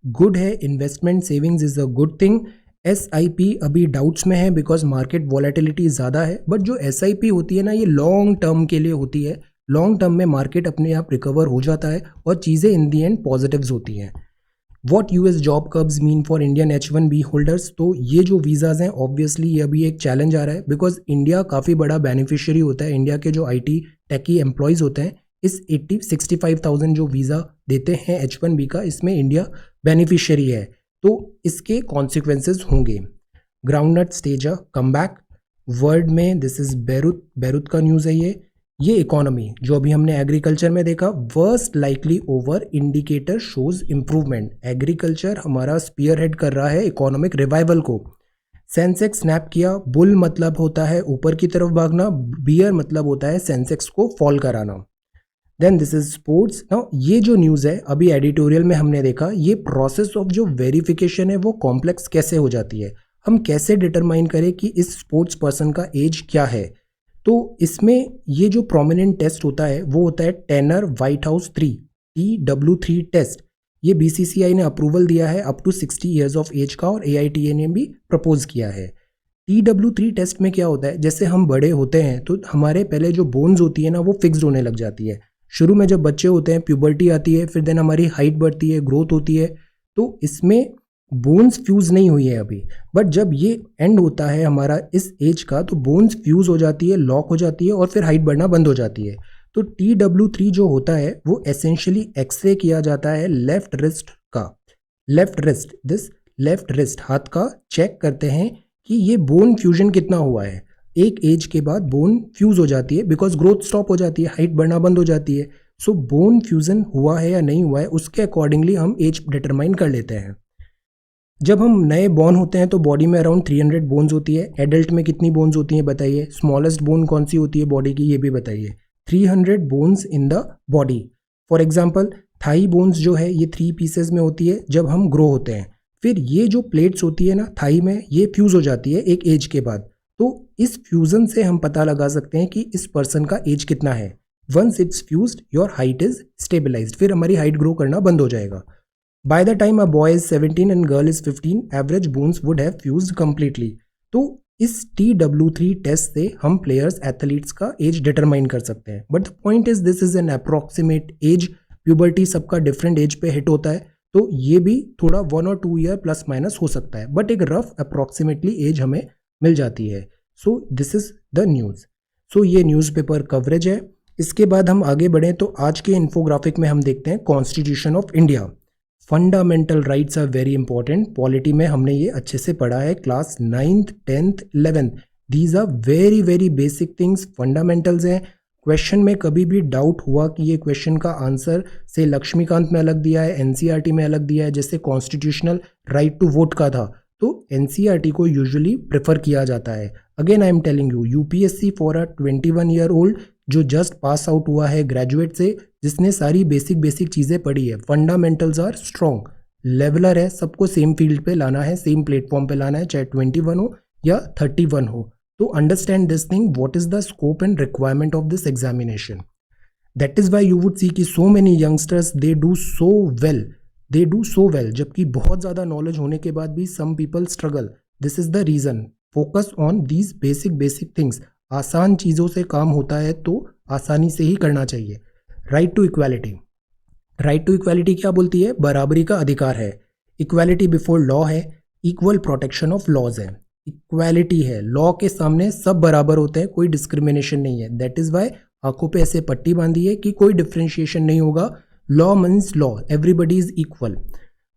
गुड है, investment savings is a good thing. SIP अभी डाउट्स में है बिकॉज मार्केट वॉलेटिलिटी ज़्यादा है, बट जो SIP होती है ना ये लॉन्ग टर्म के लिए होती है। लॉन्ग टर्म में मार्केट अपने आप रिकवर हो जाता है और चीज़ें इन दी एंड पॉजिटिव्स होती हैं। What US job curves mean for Indian H1B holders, तो ये जो वीज़ाज हैं ऑब्वियसली ये अभी एक चैलेंज आ रहा है बिकॉज इंडिया काफ़ी बड़ा बेनिफिशियरी होता है। इंडिया के जो IT टेकी एम्प्लॉयज़ होते हैं इस 65,000 जो वीज़ा देते हैं H1B का, इसमें इंडिया बेनिफिशियरी है, तो इसके कॉन्सिक्वेंसेज होंगे। Groundnut stage a comeback world में, दिस इज बैरूत का न्यूज़ है ये इकोनॉमी जो अभी हमने एग्रीकल्चर में देखा, worst likely over indicator shows improvement. Agriculture हमारा स्पीयर हेड कर रहा है इकोनॉमिक रिवाइवल को। सेंसेक्स स्नैप किया, बुल मतलब होता है ऊपर की तरफ भागना, बियर मतलब होता है सेंसेक्स को फॉल कराना। Then this is sports. Now ये जो न्यूज़ है अभी एडिटोरियल में हमने देखा, ये प्रोसेस ऑफ जो वेरिफिकेशन है वो कॉम्प्लेक्स कैसे हो जाती है। हम कैसे डिटरमाइन करें कि इस स्पोर्ट्स पर्सन का एज क्या है, तो इसमें ये जो प्रोमिनेंट टेस्ट होता है वो होता है Tanner white house 3 TW3 test. ये BCCI ने अप्रूवल दिया है up to 60 years of age का, और AITA ने भी प्रपोज किया है। TW3 टेस्ट में क्या होता है, जैसे हम बड़े होते हैं तो हमारे पहले जो बोन्स होती है ना वो फिक्स्ड होने लग जाती है। शुरू में जब बच्चे होते हैं प्यूबर्टी आती है, फिर देन हमारी हाइट बढ़ती है, ग्रोथ होती है, तो इसमें बोन्स फ्यूज नहीं हुई है अभी। बट जब ये एंड होता है हमारा इस एज का, तो बोन्स फ्यूज हो जाती है, लॉक हो जाती है और फिर हाइट बढ़ना बंद हो जाती है। तो TW3 जो होता है वो एसेंशियली एक्सरे किया जाता है लेफ्ट रिस्ट का। लेफ्ट रिस्ट हाथ का चेक करते हैं कि ये बोन फ्यूजन कितना हुआ है। एक एज के बाद बोन फ्यूज हो जाती है बिकॉज ग्रोथ स्टॉप हो जाती है, हाइट बढ़ना बंद हो जाती है। सो बोन फ्यूजन हुआ है या नहीं हुआ है उसके अकॉर्डिंगली हम एज डिटरमाइन कर लेते हैं। जब हम नए बॉर्न होते हैं तो बॉडी में अराउंड 300 बोन्स होती है। एडल्ट में कितनी बोन्स होती हैं बताइए। स्मॉलेस्ट बोन कौन सी होती है बॉडी की, ये भी बताइए। 300 bones in the body. For example thigh bones जो है ये 3 पीसेज में होती है जब हम ग्रो होते हैं। फिर ये जो प्लेट्स होती है ना थाई में, ये फ्यूज हो जाती है एक एज के बाद। तो इस फ्यूजन से हम पता लगा सकते हैं कि इस पर्सन का एज कितना है। Once it's fused your height is stabilised, फिर हमारी हाइट ग्रो करना बंद हो जाएगा। By the time a boy is 17 and girl is 15, average bones would have fused completely. तो इस TW3 टेस्ट से हम प्लेयर्स एथलीट्स का एज डिटरमाइन कर सकते हैं। But the point is this is an approximate age. Puberty सबका डिफरेंट एज पे हिट होता है, तो ये भी थोड़ा 1 और 2 ईयर प्लस माइनस हो सकता है, बट एक रफ अप्रॉक्सीमेटली एज हमें मिल जाती है। So this is the news. सो ये न्यूज़पेपर कवरेज है। इसके बाद हम आगे बढ़ें तो आज के इन्फोग्राफिक में हम देखते हैं constitution of India. Fundamental rights are very important. Polity में हमने ये अच्छे से पढ़ा है class 9th 10th 11th। These are very very basic things, fundamentals हैं। क्वेश्चन में कभी भी डाउट हुआ कि ये क्वेश्चन का आंसर से लक्ष्मीकांत में अलग दिया है, NCERT में अलग दिया है, जैसे कॉन्स्टिट्यूशनल राइट टू वोट का था, तो NCERT को यूजुअली प्रेफर किया जाता है। Again I am telling you, UPSC for a 21 year old जो जस्ट पास आउट हुआ है ग्रेजुएट से, जिसने सारी बेसिक चीज़ें पढ़ी है, फंडामेंटल्स आर स्ट्रॉन्ग, लेवलर है, सबको सेम फील्ड पे लाना है, सेम प्लेटफॉर्म पे लाना है, चाहे 21 हो या 31 हो। तो understand this thing, what is the scope and requirement of this examination. That is why you would see कि so many youngsters they do so well, जबकि बहुत ज़्यादा नॉलेज होने के बाद भी some people struggle. This is the reason. Focus on these basic things. आसान चीज़ों से काम होता है तो आसानी से ही करना चाहिए। Right to equality. Right to equality क्या बोलती है? बराबरी का अधिकार है। इक्वालिटी बिफोर लॉ है, इक्वल प्रोटेक्शन ऑफ लॉज है। इक्वालिटी है, लॉ के सामने सब बराबर होते हैं, कोई डिस्क्रिमिनेशन नहीं है। दैट इज वाई आंखों पे ऐसे पट्टी बांधी है कि कोई डिफ्रेंशिएशन नहीं होगा। Law means law, everybody is equal.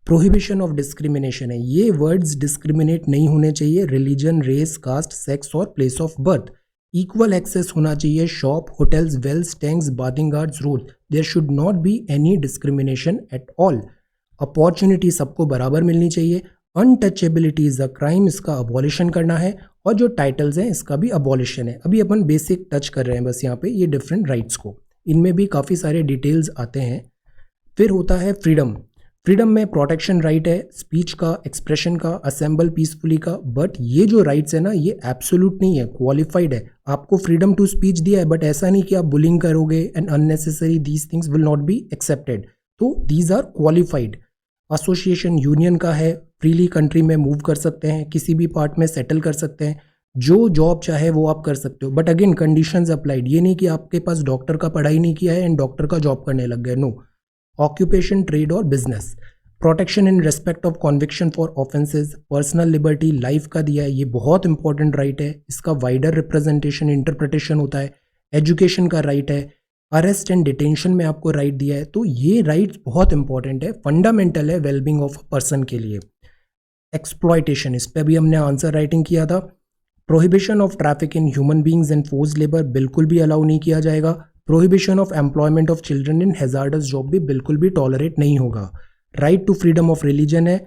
Prohibition of discrimination है, ये वर्ड्स डिस्क्रिमिनेट नहीं होने चाहिए, रिलीजन, रेस, कास्ट, सेक्स और place of birth. Equal access होना चाहिए, shop, hotels, wells, tanks, bathing guards, road, there should not be any discrimination at all. Opportunity सबको बराबर मिलनी चाहिए। अनटचेबिलिटी इज अ क्राइम, इसका अबॉलिशन करना है। और जो टाइटल्स हैं इसका भी अबॉलिशन है। अभी अपन बेसिक टच कर रहे हैं बस यहाँ पे ये डिफरेंट राइट्स को, इनमें भी काफ़ी सारे डिटेल्स आते हैं। फिर होता है फ्रीडम। फ्रीडम में प्रोटेक्शन राइट है, स्पीच का, एक्सप्रेशन का, असेंबल पीसफुली का, बट ये जो राइट्स है ना ये एब्सोल्यूट नहीं है, क्वालिफाइड है। आपको फ्रीडम टू स्पीच दिया है बट ऐसा नहीं कि आप बुलिंग करोगे and unnecessary these things will not be accepted, तो these are qualified. Association union का है, फ्रीली कंट्री में मूव कर सकते हैं, किसी भी पार्ट में सेटल कर सकते हैं, जो जॉब चाहे वो आप कर सकते हो, बट अगेन कंडीशंस अप्लाइड। ये नहीं कि आपके पास डॉक्टर का पढ़ाई नहीं किया है एंड डॉक्टर का जॉब करने लग गए, नो। ऑक्यूपेशन, ट्रेड और business, protection in respect of conviction for offences, personal liberty, life का दिया है, ये बहुत इंपॉर्टेंट राइट है, इसका वाइडर रिप्रेजेंटेशन इंटरप्रिटेशन होता है। एजुकेशन का राइट है, अरेस्ट एंड डिटेंशन में आपको राइट दिया है, तो ये राइट बहुत इंपॉर्टेंट है, फंडामेंटल है वेलबींग ऑफ पर्सन के लिए। एक्सप्लॉयटेशन, इस पर भी हमने आंसर राइटिंग किया था। Prohibition of traffic in human beings and force labour बिल्कुल भी अलाउ नहीं किया जाएगा। Prohibition of employment of children in hazardous job भी बिल्कुल भी टॉलरेट नहीं होगा। Right to freedom of religion है।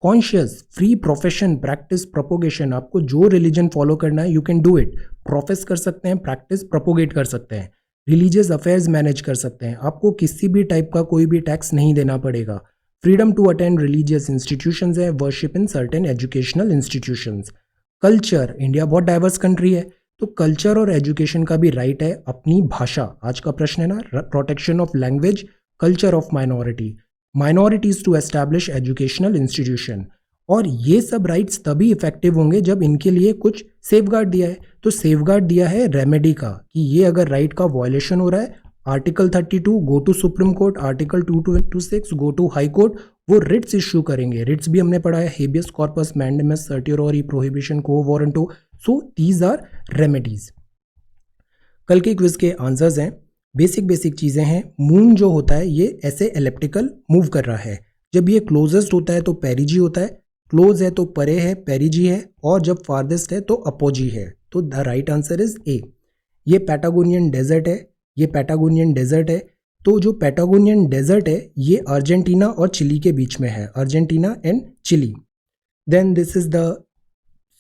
Conscious free profession, practice, propagation, आपको जो रिलीजन फॉलो करना है you can do it, profess कर सकते हैं, प्रैक्टिस, प्रोपोगेट कर सकते हैं। रिलीजियस अफेयर्स मैनेज कर सकते हैं, आपको किसी भी टाइप का कोई भी टैक्स नहीं देना पड़ेगा। Freedom to attend religious institutions है, worship in certain educational institutions. Culture, India बहुत डाइवर्स कंट्री है, तो कल्चर और एजुकेशन का भी राइट है। अपनी भाषा, आज का प्रश्न है ना, protection of language, culture of minority, minorities to establish educational institution. और ये सब राइट्स तभी इफेक्टिव होंगे जब इनके लिए कुछ सेफगार्ड दिया है। तो सेफगार्ड दिया है रेमेडी का, कि ये अगर राइट का वायलेशन हो रहा है, article 32 go to supreme court, article 226 go to high court, वो रिट्स इश्यू करेंगे। रिट्स भी हमने पढ़ा है, habeas corpus, mandamus certiorari, prohibition, quo warranto, so these are remedies. कल के क्विज के आंसर्स हैं, बेसिक चीजें हैं। मून जो होता है ये ऐसे एलिप्टिकल मूव कर रहा है, जब ये क्लोजेस्ट होता है तो पेरिजी होता है, क्लोज है तो परे है, पेरिजी है, और जब फारदेस्ट है तो अपोजी है। तो the right answer is a. ये पैटागोनियन डेजर्ट है, ये पैटागोनियन डेजर्ट है, तो जो पैटागोनियन डेजर्ट है ये अर्जेंटीना और चिली के बीच में है, Argentina and Chile. Then this is the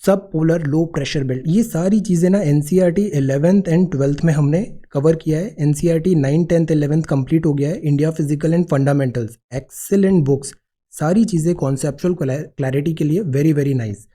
sub polar low pressure belt. ये सारी चीज़ें ना एनसीईआरटी 11th एंड 12th में हमने कवर किया है। एनसीईआरटी 9, 10th, 11th कंप्लीट हो गया है। India physical and fundamentals, excellent books, सारी चीज़ें कॉन्सेप्चुअल क्लैरिटी के लिए वेरी वेरी नाइस।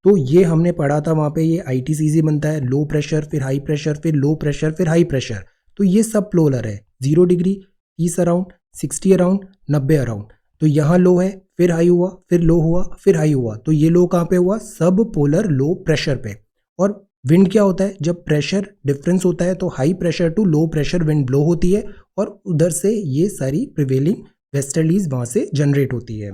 तो ये हमने पढ़ा था वहाँ पे, ये आईटीसीजी बनता है, लो प्रेशर फिर हाई प्रेशर फिर लो प्रेशर फिर हाई प्रेशर, तो ये सब पोलर है। 0 डिग्री, 30 अराउंड, 60 अराउंड, 90 अराउंड, तो यहाँ लो है, फिर हाई हुआ, फिर लो हुआ, फिर हाई हुआ, तो ये लो कहाँ पे हुआ, सब पोलर लो प्रेशर पे। और विंड क्या होता है, जब प्रेशर डिफरेंस होता है तो high pressure to low pressure wind blow होती है, और उधर से ये सारी प्रिवेलिंग वेस्टर्लीज वहाँ से जनरेट होती है।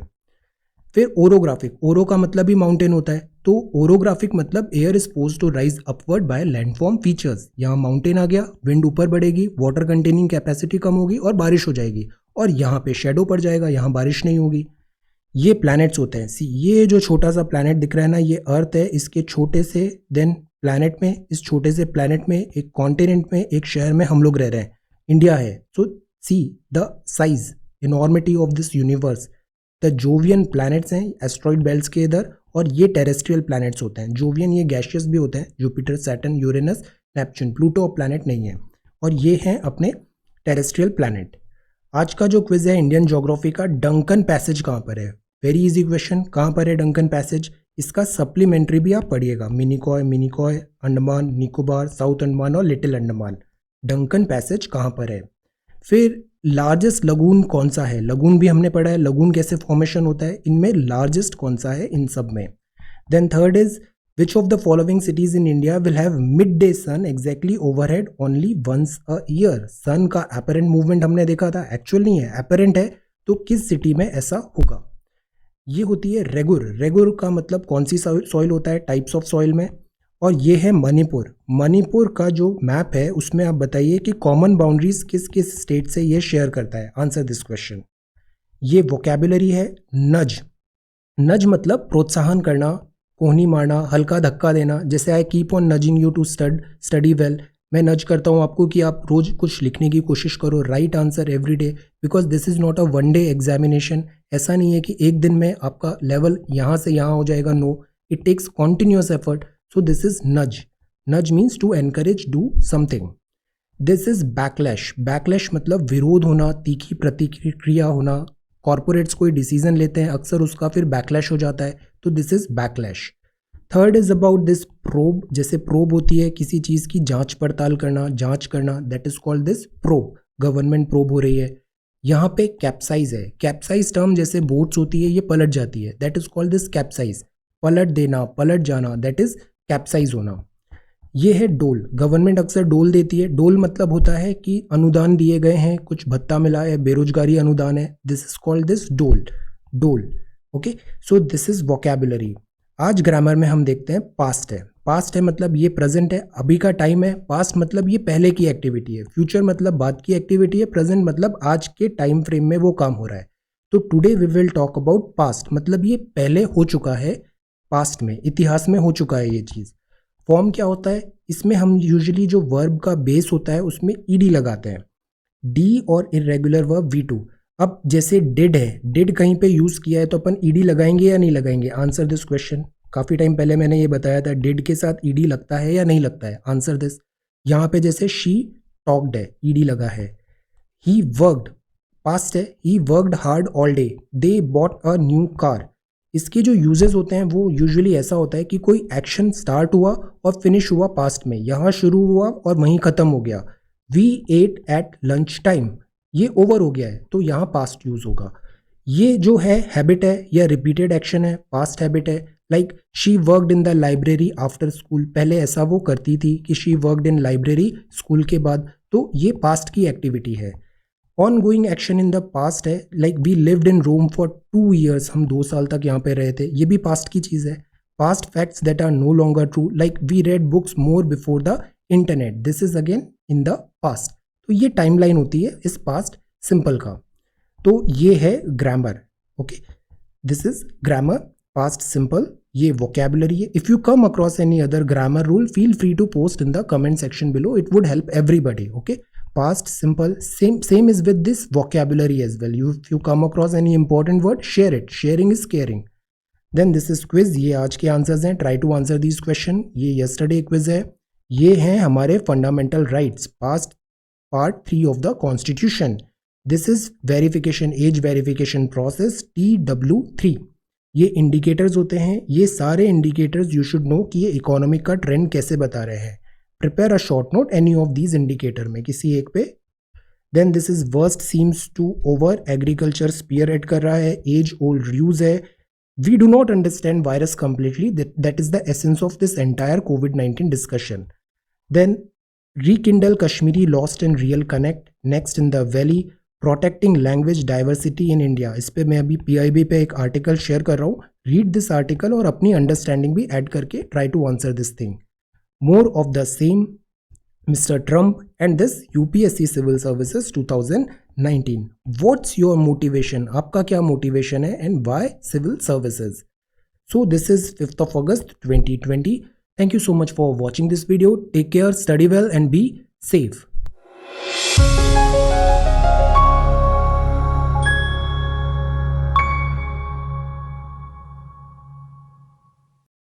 फिर ओरोग्राफिक, ओरो का मतलब ही माउंटेन होता है, तो ओरोग्राफिक मतलब air is forced to rise upward by landform features. यहाँ माउंटेन आ गया, विंड ऊपर बढ़ेगी, वाटर कंटेनिंग कैपेसिटी कम होगी और बारिश हो जाएगी, और यहाँ पे शेडो पड़ जाएगा, यहाँ बारिश नहीं होगी। ये प्लैनेट्स होते हैं। सी, ये जो छोटा सा प्लैनेट दिख रहा है ना, ये अर्थ है, इसके छोटे से देन प्लैनेट में, इस छोटे से प्लैनेट में, एक कॉन्टिनेंट में, एक शहर में हम लोग रह रहे हैं, इंडिया है। So see the size, enormity of this universe. The Jovian planets हैं एस्ट्रॉइड बेल्ट्स के इधर, और ये टेरेस्ट्रियल प्लैनेट्स होते हैं। जोवियन ये गैशियस भी होते हैं, Jupiter, Saturn, Uranus, Neptune, Pluto planet नहीं है, और ये हैं अपने टेरेस्ट्रियल प्लैनेट। आज का जो क्विज है इंडियन ज्योग्राफी का, डंकन पैसेज कहाँ पर है, वेरी इजी क्वेश्चन, कहाँ पर है डंकन पैसेज। इसका सप्लीमेंट्री भी आप पढ़िएगा, मिनिकॉय, अंडमान निकोबार, साउथ अंडमान और लिटिल अंडमान। डंकन पैसेज कहाँ पर है। फिर लार्जेस्ट लगून कौन सा है, लगून भी हमने पढ़ा है, लगून कैसे फॉर्मेशन होता है, इनमें लार्जेस्ट कौन सा है इन सब में। Then third is which of the following cities in India will have mid day sun exactly overhead only once a year. Sun का एपरेंट मूवमेंट हमने देखा था, एक्चुअल नहीं है, एपरेंट है, तो किस सिटी में ऐसा होगा। ये होती है रेगुर। रेगुर का मतलब कौन सी सॉइल होता है, टाइप्स ऑफ सॉइल में। और ये है मणिपुर। मणिपुर का जो मैप है उसमें आप बताइए कि कॉमन बाउंड्रीज किस किस स्टेट से ये शेयर करता है। Answer this question. ये वोकैबुलरी है नज। नज मतलब प्रोत्साहन करना, कोहनी मारना, हल्का धक्का देना। जैसे I keep on nudging you to study well, मैं नज करता हूँ आपको कि आप रोज कुछ लिखने की कोशिश करो, right answer every day, because this is not a one day examination. ऐसा नहीं है कि एक दिन में आपका लेवल यहाँ से यहाँ हो जाएगा, no, it takes continuous effort. So this is nudge. Nudge means to encourage do something. This is backlash. Backlash मतलब विरोध होना, तीखी प्रतिक्रिया होना, कॉर्पोरेट्स कोई डिसीजन लेते हैं अक्सर उसका फिर बैकलैश हो जाता है, तो this is backlash. Third is about this probe, जैसे प्रोब होती है किसी चीज़ की जांच पड़ताल करना, जांच करना, that is called this probe. Government probe हो रही है। यहाँ पे कैप्साइज है, कैप्साइज टर्म जैसे बोट्स होती है ये पलट जाती है, that is called this capsize. पलट देना, पलट जाना, दैट इज कैप्साइज होना। ये है डोल, गवर्नमेंट अक्सर डोल देती है। डोल मतलब होता है कि अनुदान दिए गए हैं, कुछ भत्ता मिला है, बेरोजगारी अनुदान है, दिस इज कॉल्ड दिस डोल, डोल। Okay, so this is vocabulary. आज ग्रामर में हम देखते हैं पास्ट है। पास्ट है मतलब ये प्रेजेंट है, अभी का टाइम है। पास्ट मतलब ये पहले की एक्टिविटी है। फ्यूचर मतलब बाद की एक्टिविटी है। प्रेजेंट मतलब आज के टाइम फ्रेम में वो काम हो रहा है। तो today we will talk about past, मतलब ये पहले हो चुका है, पास्ट में, इतिहास में हो चुका है ये चीज़। फॉर्म क्या होता है, इसमें हम यूजुअली जो वर्ब का बेस होता है उसमें ईडी लगाते हैं, डी और इरेगुलर वर्ब V2। अब जैसे डिड है, डिड कहीं पे यूज़ किया है तो अपन ईडी लगाएंगे या नहीं लगाएंगे? Answer this question. काफ़ी टाइम पहले मैंने ये बताया था, डिड के साथ ईडी लगता है या नहीं लगता है? Answer this. यहाँ पे जैसे शी टॉक्ड है, ईडी लगा है। ही वर्कड, पास्ट है, he worked hard all day, they bought a new car. इसके जो यूजेस होते हैं वो यूजुअली ऐसा होता है कि कोई एक्शन स्टार्ट हुआ और फिनिश हुआ पास्ट में, यहाँ शुरू हुआ और वहीं ख़त्म हो गया। We ate at lunch time, ये ओवर हो गया है तो यहाँ पास्ट यूज होगा। ये जो है हैबिट है या रिपीटेड एक्शन है, पास्ट हैबिट है। Like she worked in the library after school, पहले ऐसा वो करती थी कि she worked in library school के बाद, तो ये पास्ट की एक्टिविटी है। Ongoing action in the past है, like we lived in Rome for 2 years, हम 2 साल तक यहाँ पे रहे थे, ये भी पास्ट की चीज़ है। Past facts that are no longer true, like we read books more before the internet, this is again in the past. तो ये टाइमलाइन होती है इस पास्ट सिंपल का। तो ये है grammar. Okay, this is grammar, past simple, ये वोकैबुलरी है। If you come across any other grammar rule, feel free to post in the comment section below, it would help everybody. Okay, past simple, same is with this vocabulary as well. If you come across any important word, share it, sharing is caring. Then this is quiz, ये आज के आंसर्स हैं, try to answer these question। ये yesterday quiz है। ये हैं हमारे fundamental rights, past part 3 of the constitution। this is verification, age verification process, TW3। ये indicators होते हैं, ये सारे indicators you should know कि ये economic का trend कैसे बता रहे हैं। Prepare a short note any of these indicator में किसी एक पे। Then this is worst seems to over, agriculture spearhead कर रहा है, एज ओल्ड यूज है। We do not understand virus completely, that is the essence of this entire कोविड-19 discussion. Then rekindle Kashmiri lost in real connect, next in the valley, protecting language diversity in India. इस पे मैं अभी PIB पे एक आर्टिकल शेयर कर रहा हूँ, रीड दिस आर्टिकल और अपनी अंडरस्टैंडिंग भी ऐड करके try to answer this thing. More of the same, Mr. Trump, and this UPSC Civil Services 2019. What's your motivation? आपका क्या motivation है and why civil services? So this is 5th of August 2020. Thank you so much for watching this video. Take care, study well and be safe.